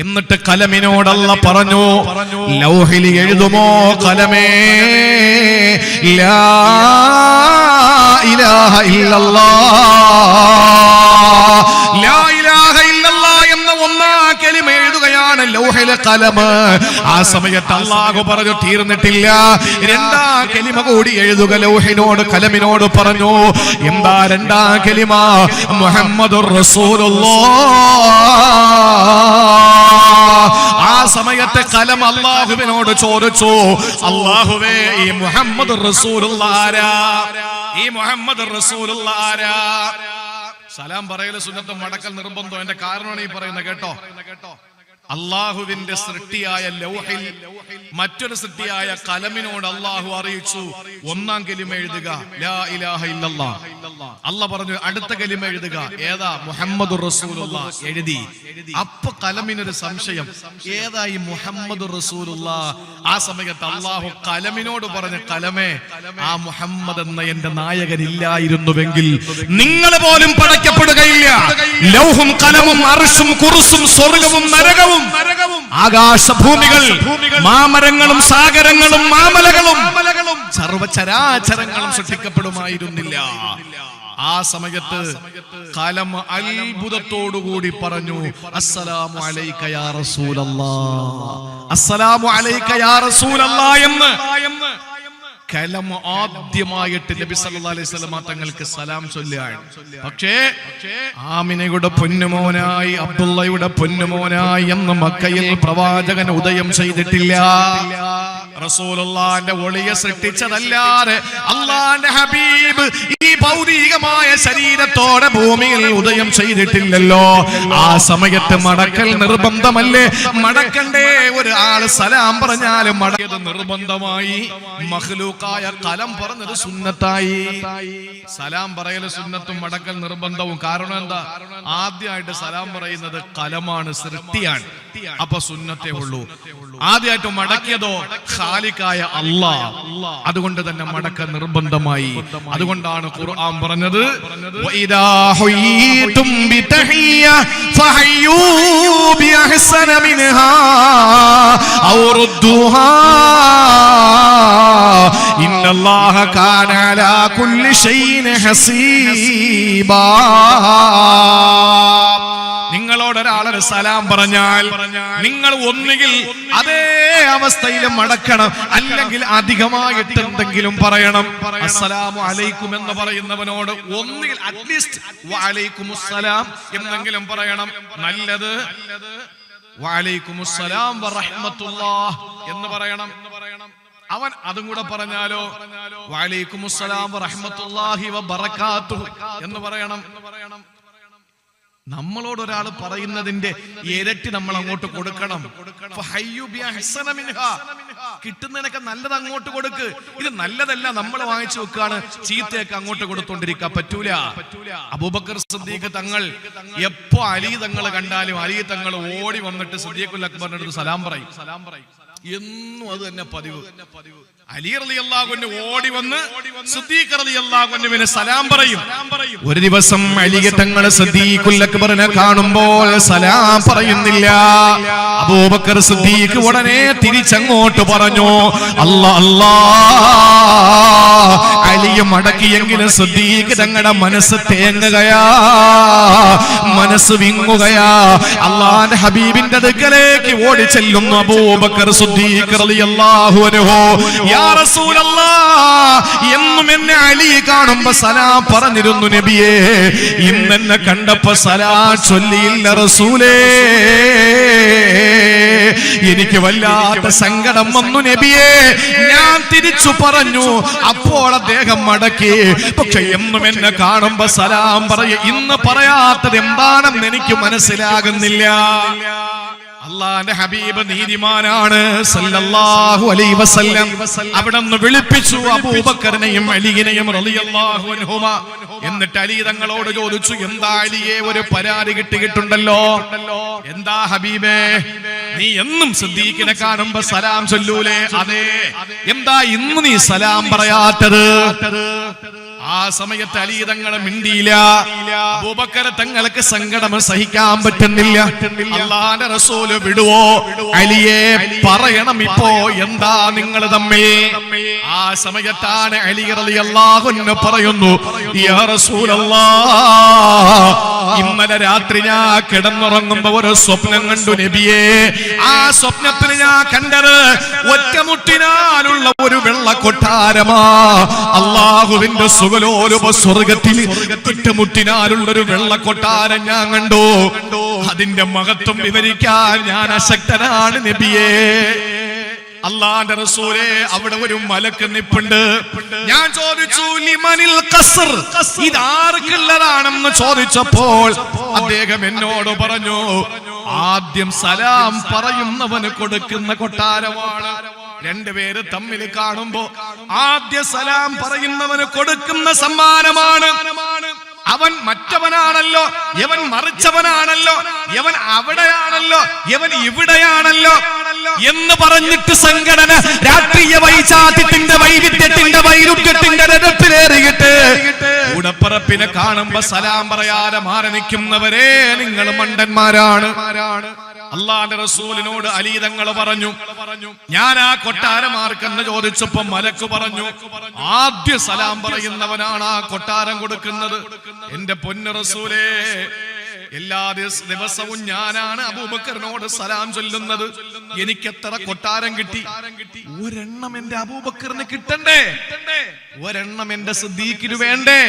എന്നിട്ട് കലമിനോടല്ല പറഞ്ഞു, ലൗഹിൽ എഴുതുമോ കലമേ ലാ ഇലാഹ ഇല്ലല്ലാഹ്, ലാ ഇലാഹ ഇല്ലല്ലാഹ് എന്ന ഒന്നാ കലിമ എഴുതുകയാണ് ലൗഹിലെ കലമ്. ആ സമയത്ത് അല്ലാഹു പറഞ്ഞു തീർന്നിട്ടില്ല, രണ്ടാ കലിമ കൂടി എഴുതുക ലൗഹിനോട്, കലമിനോട് പറഞ്ഞു. എന്താ രണ്ടാ കലിമ? മുഹമ്മദുർ റസൂലുള്ളാഹ്. ആ സമയത്ത് കലം അല്ലാഹുവിനോട് ചോദിച്ചു, അല്ലാഹുവേ, ഈ മുഹമ്മദുർ റസൂലുള്ളാഹ് ആരാ? ഈ മുഹമ്മദുർ റസൂലുള്ളാഹ് ആരാ? സലാം പറയല് സുന്നത്തും മടക്കൽ നിർബന്ധം. എന്റെ കാരണമാണ് ഈ പറയുന്നത്, കേട്ടോ. അള്ളാഹുവിന്റെ സൃഷ്ടിയായ ലൗഹിൽ മറ്റൊരു സൃഷ്ടിയായ കലമിനോട് അള്ളാഹു അറിയിച്ചു, ഒന്നാം കലിമ എഴുതുക ലാ ഇലാഹ ഇല്ലല്ലാഹ്. അള്ളാഹ് പറഞ്ഞു അടുത്ത കലിമ എഴുതുക, ഏതാ? മുഹമ്മദുർ റസൂലുള്ളാഹ്. എഴുതി. അപ്പൊ കലമിനൊരു സംശയം, ഏതാ ഈ മുഹമ്മദുർ റസൂലുള്ളാഹ്? ആ സമയത്ത് അള്ളാഹു കലമിനോട് പറഞ്ഞു, കലമേ, ആ മുഹമ്മദ് എന്ന എന്റെ നായകൻ ഇല്ലായിരുന്നുവെങ്കിൽ നിങ്ങൾ പോലും പടയ്ക്കപ്പെടുകയില്ല. ലൗഹും കലമും അർശും കുർസും സ്വർഗവും നരകവും ആകാശഭൂമികൾ, മാമരങ്ങളും സാഗരങ്ങളും മാമലകളും സർവചരാചരങ്ങളും സൃഷ്ടിക്കപ്പെടുമായിരുന്നില്ല. ആ സമയത്ത് കലം അത്ഭുതത്തോടുകൂടി പറഞ്ഞു, അസ്സലാമു അലൈക യാ റസൂലല്ലാഹ്, അസ്സലാമു അലൈക യാ റസൂലല്ലാഹ് എന്ന് കലം ആദ്യമായിട്ട് നബി സല്ലല്ലാഹു അലൈഹി വസല്ലം തങ്ങൾക്ക് സലാം ചൊല്ലുകയാണ്. പക്ഷേ ആമിനയുടെ പൊന്നുമോനായി, അബ്ദുള്ളയുടെ പൊന്നുമോനായി എന്ന് മക്കയിൽ പ്രവാചകൻ ഉദയം ചെയ്തിട്ടില്ല. റസൂലുള്ളാഹിന്റെ ഒളിയെ സൃഷ്ടിച്ചതല്ലാതെ അല്ലാഹുവിന്റെ ഹബീബ് ഈ ഭൗതികമായ ശരീരത്തോടെ ഭൂമിയിൽ ഉദയം ചെയ്തിട്ടില്ലല്ലോ. ആ സമയത്ത് മടക്കൽ നിർബന്ധമല്ലേ? മടക്കണ്ടേ? ഒരു ആള് സലാം പറഞ്ഞാലും മടക്കിയത് നിർബന്ധമായി. മഖ്ലൂഖായ കലം പറഞ്ഞത് സുന്നത്തായി. സലാം പറയല് സുന്നത്തും മടക്കൽ നിർബന്ധവും. കാരണം എന്താ? ആദ്യമായിട്ട് സലാം പറയുന്നത് കലമാണ്, സൃഷ്ടിയാണ്. അപ്പൊ സുന്നത്തേ ഉള്ളൂ. ആദ്യമായിട്ട് മടക്കിയതോ ഖാലിഖായ അല്ലാഹ്. അതുകൊണ്ട് തന്നെ മടക്ക നിർബന്ധമായി. അതുകൊണ്ടാണ് ഖുർആൻ പറഞ്ഞത്, വഇദാ ഹുയ്യിതും ബിതഹിയ്യ ഫഹയ്യൂ ബിഅഹ്സന മിൻഹാ ഔ റുദ്ദൂഹാ ഇന്നല്ലാഹ കാന അലാ കുല്ലി ഷൈഇൻ ഹസീബാ. നിങ്ങളോട് ഒരാളൊരു സലാം പറഞ്ഞാൽ നിങ്ങൾ ഒന്നുകിൽ അതേ അവസ്ഥയിൽ മടക്കണം, അല്ലെങ്കിൽ അധികമായിട്ട് എന്തെങ്കിലും പറയണം. അസ്സലാമു അലൈക്കും എന്ന് പറയുന്നവനോട് ഒന്നുകിൽ അറ്റ്ലീസ്റ്റ് വഅലൈക്കുമുസ്സലാം എന്തെങ്കിലും പറയണം. നല്ലത് വഅലൈക്കുമുസ്സലാം വറഹ്മത്തുള്ളാഹ് എന്ന് പറയണം. അവൻ അതും കൂടെ പറഞ്ഞാലോ വഅലൈക്കുമുസ്സലാം വറഹ്മത്തുള്ളാഹി വബറകാതുഹു എന്ന് പറയണം. നമ്മളോട് ഒരാൾ പറയുന്നതിന്റെ ഇരട്ടി നമ്മൾ അങ്ങോട്ട് കൊടുക്കണം. കിട്ടുന്നതിനൊക്കെ നല്ലത് അങ്ങോട്ട് കൊടുക്ക്. ഇത് നല്ലതല്ല നമ്മൾ വാങ്ങിച്ചു വെക്കാണ്, ചീത്തയൊക്കെ അങ്ങോട്ട് കൊടുത്തോണ്ടിരിക്കാൻ പറ്റൂല. അബൂബക്കർ സിദ്ദീഖ് തങ്ങൾ എപ്പോ അലി തങ്ങൾ കണ്ടാലും അലി തങ്ങൾ ഓടി വന്നിട്ട് സിദ്ദീഖുൽ അക്ബറിന്റെ അടുത്ത് സലാം പറയും. എന്നും അത് തന്നെ പതിവ്. അലി റളിയല്ലാഹു അൻഹു ഓടി വന്ന് സിദ്ദീഖ് റളിയല്ലാഹു അൻഹുവിനെ സലാം പറയും. ഒരു ദിവസം അലി തങ്ങൾ സിദ്ദീഖുൽ അക്ബറിനെ കാണുമ്പോൾ സലാം പറയുന്നില്ല. അബൂബക്കർ സിദ്ദീഖ് ഉടനെ തിരിച്ചങ്ങോട്ട് പറഞ്ഞു, അല്ലാ അല്ലാ, അലിയെ മടക്കിയെങ്കിലും സിദ്ദീഖ് തങ്ങളുടെ മനസ്സ് തേങ്ങുകയാ, മനസ്സ് വിങ്ങുകയാ. അല്ലാഹുവിന്റെ ഹബീബിന്റെ അടുക്കലേക്ക് ഓടി ചെല്ലുന്നു അബൂബക്കർ സിദ്ദീഖ് റളിയല്ലാഹു അൻഹു. യാ റസൂലല്ലാഹ്, എന്നും എന്നെ അലി കാണുമ്പോ സലാം പറഞ്ഞിരുന്നു നബിയേ, ഇന്നെന്നെ കണ്ടപ്പോ സലാം ചൊല്ലിയില്ല റസൂലേ, എനിക്ക് വല്ലാത്ത സങ്കടം വന്നു നബിയേ. ഞാൻ തിരിച്ചു പറഞ്ഞു. അപ്പോൾ അദ്ദേഹം മടക്കി. പക്ഷെ എന്നും എന്നെ കാണുമ്പോ സലാം പറയും. ഇന്ന് പറയാത്തത് എന്താണെന്ന് എനിക്ക് മനസ്സിലാകുന്നില്ല. അല്ലാഹുവിന്റെ ഹബീബ് നീതിമാനാണ് സല്ലല്ലാഹു അലൈഹി വസല്ലം. അവിടുന്ന് വിളിപ്പിച്ചു അബൂബക്കറിനെയും അലിയെയും റളിയല്ലാഹു അൻഹുമ. എന്നിട്ട് അലി തങ്ങളോട് ചോദിച്ചു, എന്താ അലിയെ ഒരു പരാതി കിട്ടിയിട്ടുണ്ടല്ലോ, എന്താ ഹബീബേ, നീ എന്നും സിദ്ദീഖിനെ കാണുമ്പോ സലാം ചൊല്ലൂലേ? അതെ. എന്താ ഇന്ന് നീ സലാം പറയാത്തത്? ആ സമയത്ത് അലി തങ്ങൾ മിണ്ടിയില്ല. അബൂബക്കർ തങ്ങൾക്ക് സങ്കടം സഹിക്കാൻ പറ്റുന്നില്ല. അല്ലാഹുവിന്റെ റസൂൽ വിടുവോ? അലിയെ പറയണം ഇപ്പോ, എന്താ നിങ്ങൾ തമ്മിൽ? ആ സമയത്താണ് അലി റളിയല്ലാഹു അൻഹു പറയുന്നു, യാ റസൂലല്ലാഹ്, ഇന്നലെ രാത്രി ഞാൻ കിടന്നുറങ്ങുമ്പോ ഒരു സ്വപ്നം കണ്ടു നബിയേ. ആ സ്വപ്നത്തിൽ ഞാൻ കണ്ടത് ഒറ്റമുട്ടിനാലുള്ള ഒരു വെള്ള കൊട്ടാരമാ. അല്ലാഹുവിന്റെ സുഖലോലുപ സ്വർഗത്തിൽ ഒറ്റമുട്ടിനാലുള്ളൊരു വെള്ള കൊട്ടാരം ഞാൻ കണ്ടു. അതിന്റെ മഹത്വം വിവരിക്കാൻ ഞാൻ അശക്തനാണ് നബിയേ. അല്ലാഹുവിന്റെ റസൂലേ, അവിടെ ഒരു മലക്ക് നിപ്പുണ്ട്. ഞാൻ ചോദിച്ചു, ലിമനിൽ ഖസ്ർ, ഇത് ആർക്കുള്ളതാണെന്ന് ചോദിച്ചപ്പോൾ അദ്ദേഹം എന്നോട് പറഞ്ഞു, ആദ്യം സലാം പറയുന്നവന് കൊടുക്കുന്ന കൊട്ടാരമാണ്. രണ്ടുപേര് തമ്മിൽ കാണുമ്പോ ആദ്യ സലാം പറയുന്നവന് കൊടുക്കുന്ന സമ്മാനമാണ്. അവൻ മറ്റവനാണല്ലോ, യവൻ മറിച്ചവനാണല്ലോ, യവൻ അവിടെയാണല്ലോ, യവൻ ഇവിടെയാണല്ലോ എന്ന് പറഞ്ഞിട്ട് സംഘടന രാഷ്ട്രീയ വൈചാത്യത്തിന്റെ വൈവിധ്യത്തിന്റെ വൈരുദ്ധ്യത്തിന്റെ രഥത്തിലേറിയിട്ട് ഉടപ്പറപ്പിനെ കാണുമ്പോ സലാം പറയാതെ മാറി നിൽക്കുന്നവരെ നിങ്ങൾ മണ്ടന്മാരാണ്. അല്ലാഹുവിന്റെ റസൂലിനോട് അലി തങ്ങൾ പറഞ്ഞു, ഞാൻ ആ കൊട്ടാരം ആർക്കെന്ന് ചോദിച്ചപ്പോ മലക്ക് പറഞ്ഞു, ആദ്യ സലാം പറയുന്നവനാണ് ആ കൊട്ടാരം കൊടുക്കുന്നത്. എന്റെ പൊന്നു റസൂലേ, എല്ലാ ദിവസവും ഞാനാണ് അബൂബക്കറിനോട് സലാം ചൊല്ലുന്നത്. എനിക്ക് എത്ര കൊട്ടാരം കിട്ടി? ഒരെണ്ണം എന്റെ അബൂബക്കറിന് കിട്ടണ്ടേ? ഒരെണ്ണം എന്റെ സിദ്ദീഖിന് വേണ്ടേ?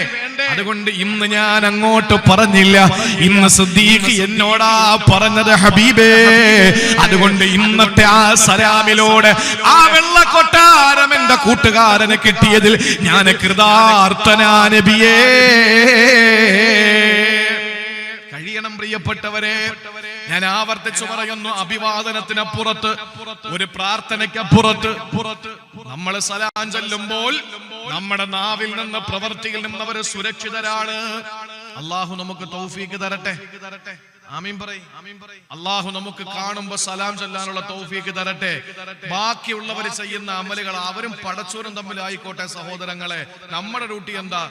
അതുകൊണ്ട് ഇന്ന് ഞാൻ അങ്ങോട്ട് പറഞ്ഞില്ല. ഇന്ന് സിദ്ദീഖ് എന്നോടാ പറഞ്ഞത് ഹബീബേ. അതുകൊണ്ട് ഇന്നത്തെ ആ സലാമിലൂടെ ആ വെള്ള കൊട്ടാരം എന്റെ കൂട്ടുകാരന് കിട്ടിയതിൽ ഞാൻ കൃതാർത്ഥനാ നബിയേ. കഴിയണം പ്രിയപ്പെട്ടവരെ. ഞാൻ ആവർത്തിച്ചു പറയുന്നു, അഭിവാദനത്തിനപ്പുറത്ത്, ഒരു പ്രാർത്ഥനയ്ക്കപ്പുറത്ത് നമ്മൾ സലാം ചൊല്ലുമ്പോൾ നമ്മുടെ നാവിൽ നിന്ന് പ്രവർത്തിയിൽ നിന്ന് അവർ സുരക്ഷിതരാണ്. അല്ലാഹു നമുക്ക് തൗഫീഖ് തരട്ടെ. ആമീൻ പറയ്. അല്ലാഹു നമുക്ക് കാണുമ്പോ സലാം ചൊല്ലാനുള്ള തൗഫീഖ് തരട്ടെ. ബാക്കിയുള്ളവർ ചെയ്യുന്ന അമലുകൾ അവരും പടച്ചോരും തമ്മിലായിക്കോട്ടെ സഹോദരങ്ങളെ. നമ്മുടെ ഡ്യൂട്ടി എന്താ?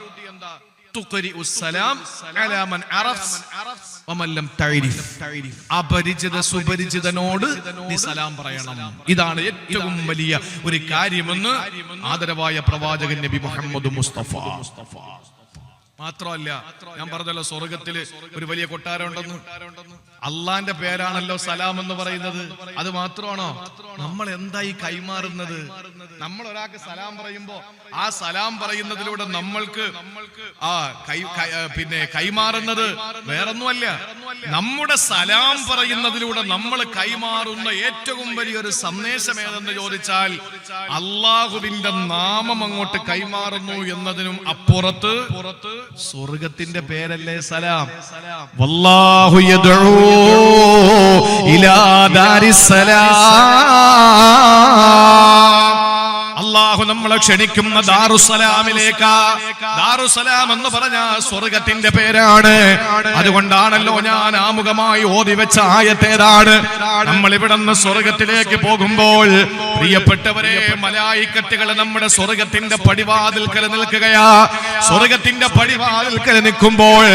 അപരിചിത സുപരിചിതനോട് നീ സലാം പറയണം. ഇതാണ് ഏറ്റവും വലിയ ഒരു കാര്യമെന്ന് ആദരവായ പ്രവാചകൻ നബി മുഹമ്മദ് മുസ്തഫ. മാത്രമല്ല, ഞാൻ പറഞ്ഞല്ലോ സ്വർഗത്തില് ഒരു വലിയ കൊട്ടാരം ഉണ്ടെന്ന്. അള്ളാന്റെ പേരാണല്ലോ സലാം എന്ന് പറയുന്നത്. അത് മാത്രമാണോ? നമ്മൾ എന്തായി കൈമാറുന്നത്? നമ്മൾ ഒരാൾക്ക് സലാം പറയുമ്പോ ആ സലാം പറയുന്നതിലൂടെ നമ്മൾക്ക് പിന്നെ കൈമാറുന്നത് വേറൊന്നുമല്ല, നമ്മുടെ സലാം പറയുന്നതിലൂടെ നമ്മൾ കൈമാറുന്ന ഏറ്റവും വലിയൊരു സന്ദേശം ഏതെന്ന് ചോദിച്ചാൽ അള്ളാഹുവിന്റെ നാമം അങ്ങോട്ട് കൈമാറുന്നു എന്നതിനും അപ്പുറത്ത് സ്വർഗത്തിന്റെ പേരല്ലേ സലാം. വല്ലാഹു യദ്ഉ ഇലാ ദാരിസ്സലാം. അല്ലാഹു നമ്മളെ ക്ഷണിക്കുന്ന ദാറുസ്സലാമിലേക്ക്. ദാറുസ്സലാം എന്ന് പറഞ്ഞാൽ സ്വർഗത്തിന്റെ പേരാണ്. അതുകൊണ്ടാണല്ലോ ഞാൻ ആമുഖമായി ഓതി വെച്ച ആയത്തേതാണ്. നമ്മൾ ഇവിടെ നിന്ന് സ്വർഗത്തിലേക്ക് പോകുമ്പോൾ പ്രിയപ്പെട്ടവരെ, മലായിക്കത്തുകൾ നമ്മുടെ സ്വർഗത്തിന്റെ പടിവാതിൽക്കൽ നിൽക്കുകയാ. സ്വർഗത്തിന്റെ പടിവാതിൽക്കൽ നിൽക്കുമ്പോൾ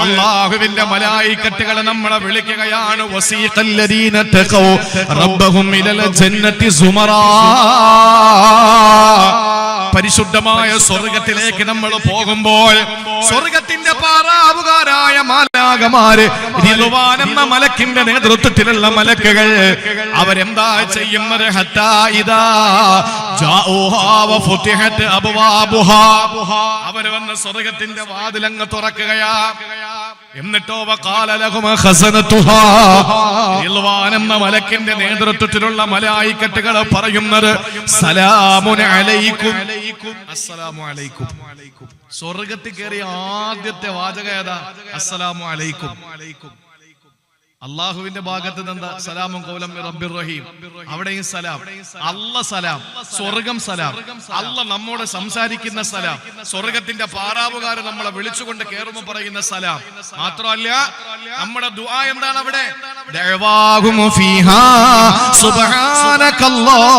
അല്ലാഹുവിന്റെ മലായിക്കത്തുകൾ നമ്മളെ വിളിക്കുകയാണ്. വസീഖല്ലദീന തഖൗ റബ്ബഹും ഇലൽ ജന്നത്തി സുമറാ. പരിശുദ്ധമായ സ്വർഗത്തിലേക്ക് നമ്മൾ പോകുമ്പോൾ സ്വർഗത്തിന്റെ പാറാവുകാരായ മാലാഖമാര്, റിദ്വാൻ എന്ന മലക്കിന്റെ നേതൃത്വത്തിലുള്ള മലക്കുകൾ, അവരെന്താ ചെയ്യുന്നത്? ഹത്താ ഇദാ ജാഊഹാ വഫുതിഹത് അബ്വാബുഹാ. അവർ വന്ന് സ്വർഗത്തിന്റെ വാതിലങ്ങ് തുറക്കുകയാ. എന്നിട്ടോ വഖാല ലഹും ഖസനതുഹാ. റിദ്വാൻ എന്ന മലക്കിന്റെ നേതൃത്വത്തിലുള്ള മലായിക്കത്തുകൾ പറയുന്നത് സലാമുൻ അലൈക്കും. അസ്സലാമു അലൈക്കും. സ്വർഗത്തിൽ കയറിയ ആദ്യത്തെ വാചകം ഏതാ? അസ്സലാമു അലൈക്കും. അള്ളാഹുവിന്റെ ഭാഗത്ത് നിന്ന് സലാമുൻ ഖൗലൻ മിർ റബ്ബിർ റഹീം. അവിടെയും സലാം. അല്ലാ സലാം, സ്വർഗം സലാം. അല്ലാ നമ്മോട് സംസാരിക്കുന്ന സലാം. സ്വർഗത്തിന്റെ പാറാവുകാരൻ നമ്മളെ വിളിച്ചുകൊണ്ട് കയറുമ്പോൾ പറയുന്ന സലാം. മാത്രമല്ല നമ്മുടെ ദുആ എന്താണ് അവിടെ? ദഅവാഹും ഫീഹാ സുബ്ഹാനകല്ലാഹുമ്മ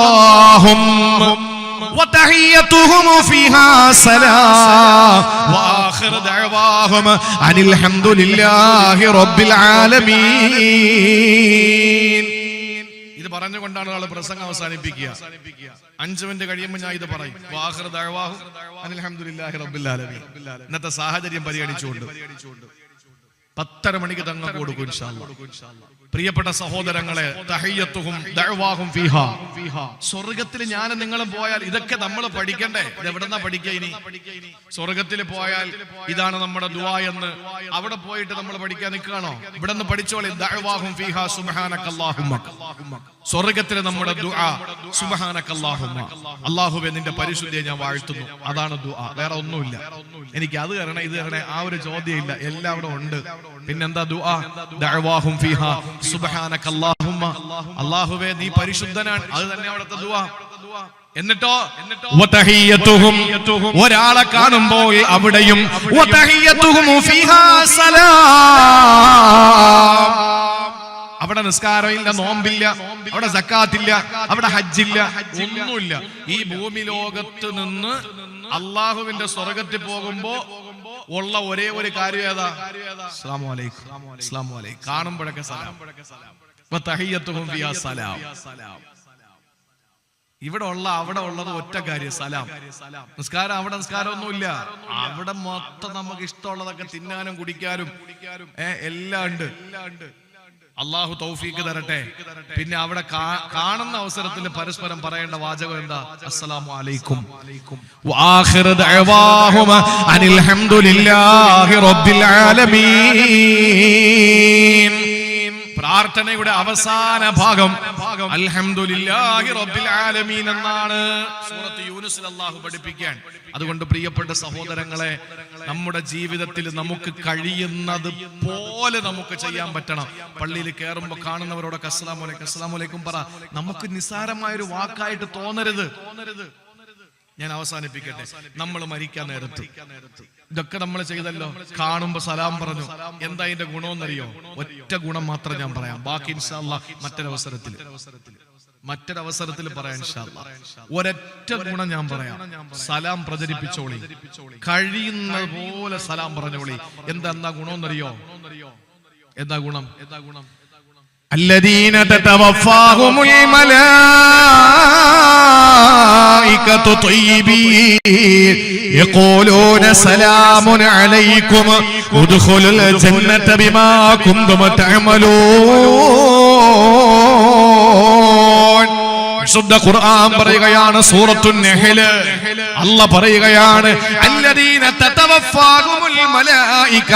وتحيتهم فيها سلام واخر دعواهم ان الحمد لله رب العالمين. ഇത് പറഞ്ഞുകൊണ്ടാണ് ആൾ പ്രസംഗം അവസാനിപ്പിക്കുക. 5 മിനിറ്റ് കഴിയുമ്പോൾ ഞാൻ ഇത് പറയും. വാഖിർ ദഅവാഹും അനിൽ ഹംദുലില്ലാഹി റബ്ബിൽ ആലമീൻ. ഇന്നത്തെ സാഹചര്യം പരിഗണിച്ചുകൊണ്ട് 10:30 മണിക്ക് തങ്ങൾ കൊടുക്കും ഇൻഷാ അല്ലാഹ്. പ്രിയപ്പെട്ട സഹോദരങ്ങളെ, തഹിയ്യത്തുഹും ദഅവാഹും ഫീഹാ. സ്വർഗത്തിൽ ഞാൻ നിങ്ങളും പോയാൽ ഇതൊക്കെ നമ്മൾ പഠിക്കണ്ടേ? ഇത് എവിടെന്നാ പഠിക്കുക? ഇനി സ്വർഗത്തിൽ പോയാൽ ഇതാണ് നമ്മുടെ ദുആ എന്ന് അവിടെ പോയിട്ട് നമ്മൾ പഠിക്കാൻ നിൽക്കുകയാണോ? ഇവിടെ നിന്ന് പഠിച്ചോളി. ദഅവാഹും ഫീഹാ സുബ്ഹാനകല്ലാഹുമ്മ. സ്വർഗത്തിലെ നമ്മുടെ ദുആ സുബ്ഹാനകല്ലാഹുമ്മ. അല്ലാഹുവേ നിന്റെ പരിശുദ്ധിയെ ഞാൻ വാഴ്ത്തുന്നു. അതാണ് ദുആ, വേറെ ഒന്നുമില്ല. എനിക്ക് അത് തരണേ ഇത് തരണേ ആ ഒരു ചോദ്യം ഇല്ല, എല്ലാം അവിടെ ഉണ്ട്. പിന്നെന്താ ദുആ? ദഅവാഹും ഫീഹാ സുബ്ഹാനകല്ലാഹുമ്മ. അല്ലാഹുവേ നീ പരിശുദ്ധനാണ്, അത് തന്നെ അവിടുത്തെ ദുആ. എന്നിട്ടോ വതഹിയ്യതുഹും, ഒരാളെ കാണുമ്പോൾ അവിടെയും വതഹിയ്യതുഹും ഫീഹാ സലാം. അവിടെ നിസ്കാരമില്ല, നോമ്പില്ല, അവിടെ സക്കാത്തില്ല, അവിടെ ഹജ്ജില്ല, ഒന്നുമില്ല. ഈ ഭൂമി ലോകത്ത് നിന്ന് അള്ളാഹുവിന്റെ സ്വർഗത്തിൽ പോകുമ്പോ ഉള്ള ഒരേ ഒരു കാര്യം ഏതാ? അസ്സലാമു അലൈക്കും, അസ്സലാമു അലൈക്കും. കാണുമ്പോഴൊക്കെ സലാം. വതഹിയ്യതുഹും ഫീഹാ സലാം. ഇവിടെ ഉള്ള അവിടെ ഉള്ളത് ഒറ്റ കാര്യം, സലാം. നിസ്കാരം അവിടെ നിസ്കാരമൊന്നുമില്ല, അവിടെ മൊത്തം നമുക്ക് ഇഷ്ടമുള്ളതൊക്കെ തിന്നാനും കുടിക്കാനും എല്ലാം ഉണ്ട്. അള്ളാഹു തൗഫീഖ് തരട്ടെ. പിന്നെ അവിടെ കാണുന്ന അവസരത്തിൽ പരസ്പരം പറയേണ്ട വാചകം എന്താ? അസ്സലാമു അലൈക്കും. വആഖിറു ദഅവാഹും അനിൽ ഹംദുലില്ലാഹി റബ്ബിൽ ആലമീൻ. പ്രാർത്ഥനയുടെ അവസാന ഭാഗം അൽഹംദുലില്ലാഹി റബ്ബിൽ ആലമീൻ എന്നാണ് സൂറത്ത് യൂനുസിൽ അല്ലാഹു പഠിപ്പിക്കാൻ. അതുകൊണ്ട് പ്രിയപ്പെട്ട സഹോദരങ്ങളെ, നമ്മുടെ ജീവിതത്തിൽ നമുക്ക് കഴിയുന്നത് പോലെ നമുക്ക് ചെയ്യാൻ പറ്റണം. പള്ളിയിൽ കയറുമ്പോൾ കാണുന്നവരോടൊക്കെ അസ്സലാമു അലൈക്കും, അസ്സലാമു അലൈക്കും പറ. നമുക്ക് നിസ്സാരമായ ഒരു വാക്കായിട്ട് തോന്നരുത്. ഞാൻ അവസാനിപ്പിക്കട്ടെ. നമ്മൾ മരിക്കാൻ നേരത്ത് ഇതൊക്കെ നമ്മൾ ചെയ്തല്ലോ, കാണുമ്പോ സലാം പറഞ്ഞു. എന്താ ഇതിന്റെ ഗുണമെന്നറിയോ? ഒറ്റ ഗുണം മാത്രം ഞാൻ പറയാം, ബാക്കി ഇൻഷാ അല്ലാഹ് മറ്റൊരവസരത്തിൽ പറയാം ഇൻഷാ അല്ലാഹ്. ഒരൊറ്റ ഗുണം ഞാൻ പറയാം. സലാം പ്രചരിപ്പിച്ചോളി, കഴിയുന്ന പോലെ സലാം പറഞ്ഞോളി. എന്താ ഗുണമെന്നറിയോ? എന്താ ഗുണം? الذين تتوفاهم الملائكة طيبين يقولون سلام عليكم ادخلوا الجنة بما كنتم تعملون. വിശുദ്ധ ഖുർആൻ പറയുകയാണ് സൂറത്തുൻ നഹ്ൽ, അല്ലാഹ് പറയുകയാണ് അല്ലദീന തതവഫാഹുമുൽ മലായിക.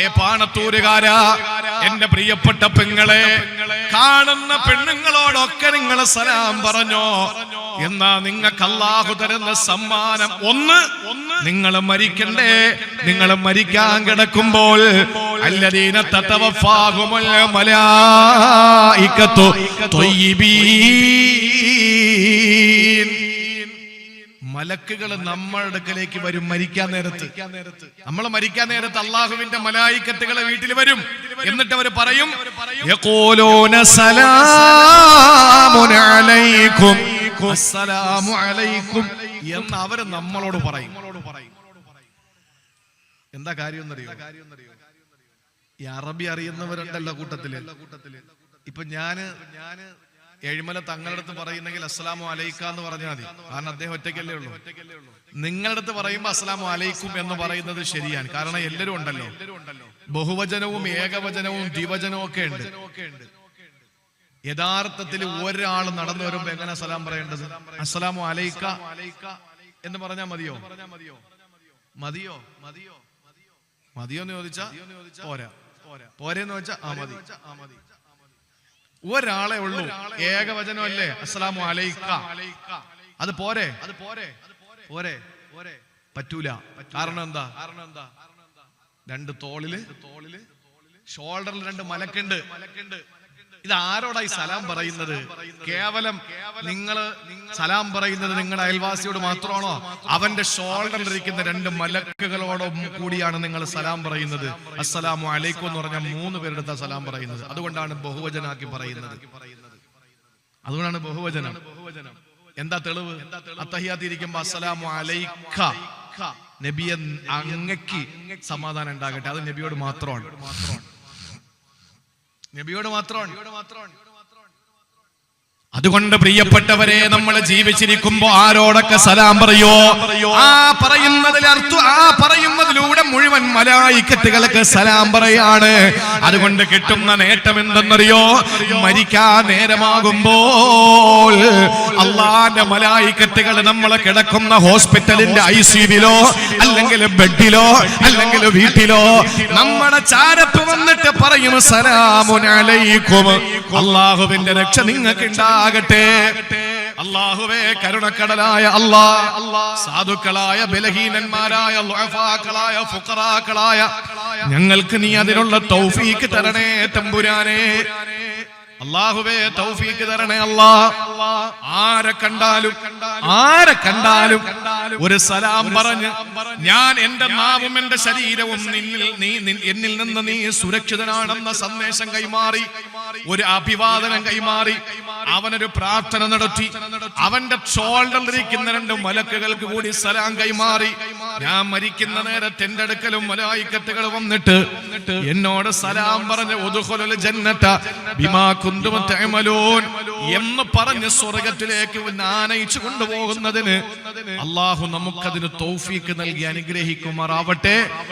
ഏ പാണത്തൂരുകാരാ, എന്റെ പ്രിയപ്പെട്ട പെങ്ങളെ, കാണുന്ന പെണ്ണുങ്ങളോടൊക്കെ നിങ്ങൾ സലാം പറഞ്ഞോ. എന്നാ നിങ്ങൾക്ക് അല്ലാഹു തരുന്ന സമ്മാനം ഒന്ന്, നിങ്ങൾ മരിക്കണ്ടേ? നിങ്ങൾ മരിക്കാൻ കിടക്കുമ്പോൾ അല്ലദീന തതവഫാഹുമുൽ മലായികത്തു ത്വയ്യിബീൻ. മലക്കുകൾ നമ്മുടെ അടുക്കലേക്ക് വരും മരിക്കാൻ നേരത്ത്. നമ്മൾ മരിക്കാൻ നേരത്ത് അള്ളാഹുവിന്റെ മലായിക്കത്തുകളെ വീട്ടിൽ വരും. എന്നിട്ട് അവർ പറയും യഖൂലൂന സലാമുൻ അലൈക്കും, അസ്സലാമു അലൈക്കും എന്ന് അവർ നമ്മളോട് പറയും. എന്താ കാര്യം എന്നറിയോ? ഈ അറബി അറിയുന്നവരുണ്ടല്ലോ കൂട്ടത്തില്. ഇപ്പൊ ഞാന് ഏഴിമല തങ്ങളുടെ അടുത്ത് പറയുന്നെങ്കിൽ അസ്സലാമു അലൈക്ക എന്ന് പറഞ്ഞാൽ മതി, കാരണം അദ്ദേഹം ഒറ്റയ്ക്കല്ലേ ഉള്ളൂ. നിങ്ങളുടെ അടുത്ത് പറയുമ്പോ അസ്സലാമു അലൈക്കും എന്ന് പറയുന്നത് ശരിയാണ്, കാരണം എല്ലാവരും ഉണ്ടല്ലോ. ബഹുവചനവും ഏകവചനവും ദ്വിവചനവും ഒക്കെ ഉണ്ട്. യഥാർത്ഥത്തിൽ ഒരാൾ നടന്നു വരുമ്പോ എങ്ങനെ സലാം പറയേണ്ടത്? അസ്സലാമു അലൈക്ക എന്ന് പറഞ്ഞാൽ മതിയോ? മതിയോ എന്ന് ചോദിച്ചാ പോരാ. പോരെന്ന് വെച്ചാ മതി. ഒരാളെ ഉള്ളൂ, ഏകവചനമല്ലേ അസ്സലാമു അലൈക്ക. അത് പോരെ? പറ്റൂല. കാരണം എന്താ? രണ്ട് തോളില് ഷോൾഡറിൽ രണ്ട് മലക്കുണ്ട്. ഇത് ആരോടായി സലാം പറയുന്നത്? കേവലം നിങ്ങൾ സലാം പറയുന്നത് നിങ്ങളുടെ അയൽവാസിയോട് മാത്രമാണോ? അവന്റെ ഷോൾഡറിൽ ഇരിക്കുന്ന രണ്ട് മലക്കുകളോടും കൂടിയാണ് നിങ്ങൾ സലാം പറയുന്നത്. അസ്സലാമു അലൈക്കും എന്ന് പറഞ്ഞാൽ 3 പേരുടെ സലാം പറയുന്നത്. അതുകൊണ്ടാണ് ബഹുവചനാക്കി പറയുന്നത്. അതുകൊണ്ടാണ് ബഹുവചനം. എന്താ തെളിവ്? അത്തഹിയാത്ത് ഇരിക്കുമ്പോ അസ്സലാമു അലൈക്ക, നബിയെ അങ്ങക്ക് സമാധാനം ഉണ്ടാകട്ടെ. അത് നബിയോട് മാത്രമാണ്. അതുകൊണ്ട് പ്രിയപ്പെട്ടവരെ, നമ്മൾ ജീവിച്ചിരിക്കുമ്പോ ആരോടൊക്കെ സലാം പറയോ? പറയുന്നതിലൂടെ മുഴുവൻ മലായിക്കത്തുകൾക്ക് സലാം പറയാണ്. അതുകൊണ്ട് കിട്ടുന്ന നേട്ടം എന്തെന്നറിയോ? മരിക്കാൻ നേരമാകുമ്പോൾ അള്ളാന്റെ മലായിക്കത്തുകൾ നമ്മളെ കിടക്കുന്ന ഹോസ്പിറ്റലിന്റെ ICUവിലോ അല്ലെങ്കിൽ ബെഡിലോ അല്ലെങ്കിൽ വീട്ടിലോ നമ്മുടെ ചാരത്ത് വന്നിട്ട് പറയും സലാമുൻ അലൈക്കും, അള്ളാഹുവിന്റെ രക്ഷ നിങ്ങൾക്ക് ആകട്ടെ. അല്ലാഹുവേ, കരുണക്കടലായ അല്ലാഹ്, സാധുക്കളായ ബലഹീനന്മാരായ ളുഅഫാക്കളായ ഫുഖറാക്കളായ ഞങ്ങൾക്ക് നീ അതിനുള്ള തൗഫീക്ക് തരണേ തമ്പുരാനെ. അല്ലാഹുവേ, തൗഫീക്ക് തരണേ അല്ലാഹ്. ആരെ കണ്ടാലും ഒരു സലാം പറഞ്ഞ് ഞാൻ എന്റെ നാവും എന്റെ ശരീരവും എന്നിൽ നിന്ന് നീ സുരക്ഷിതനാണെന്ന സന്ദേശം കൈമാറി, ഒരു അഭിവാദനം കൈമാറി, അവനൊരു പ്രാർത്ഥന നടത്തി, അവന്റെ ഷോൾഡറിലിരിക്കുന്ന 2 മലക്കുകൾക്ക് കൂടി സലാം കൈമാറി, ഞാൻ മരിക്കുന്ന നേരത്തെ എന്റെ അടുക്കലും മലായിക്കത്തുകൾ വന്നിട്ട് എന്നോട് സലാം പറഞ്ഞ് ഉദ്ഖുലുൽ ജന്നത ബിമാ കുന്തും തഅമലൂൻ എന്ന് പറഞ്ഞ് സ്വർഗ്ഗത്തിലേക്ക് ആനയിച്ചു കൊണ്ടുപോകുന്നതിന് അല്ലാഹു നമുക്കതിന് തൗഫീക്ക് നൽകി അനുഗ്രഹിക്കുമാറാവട്ടെ.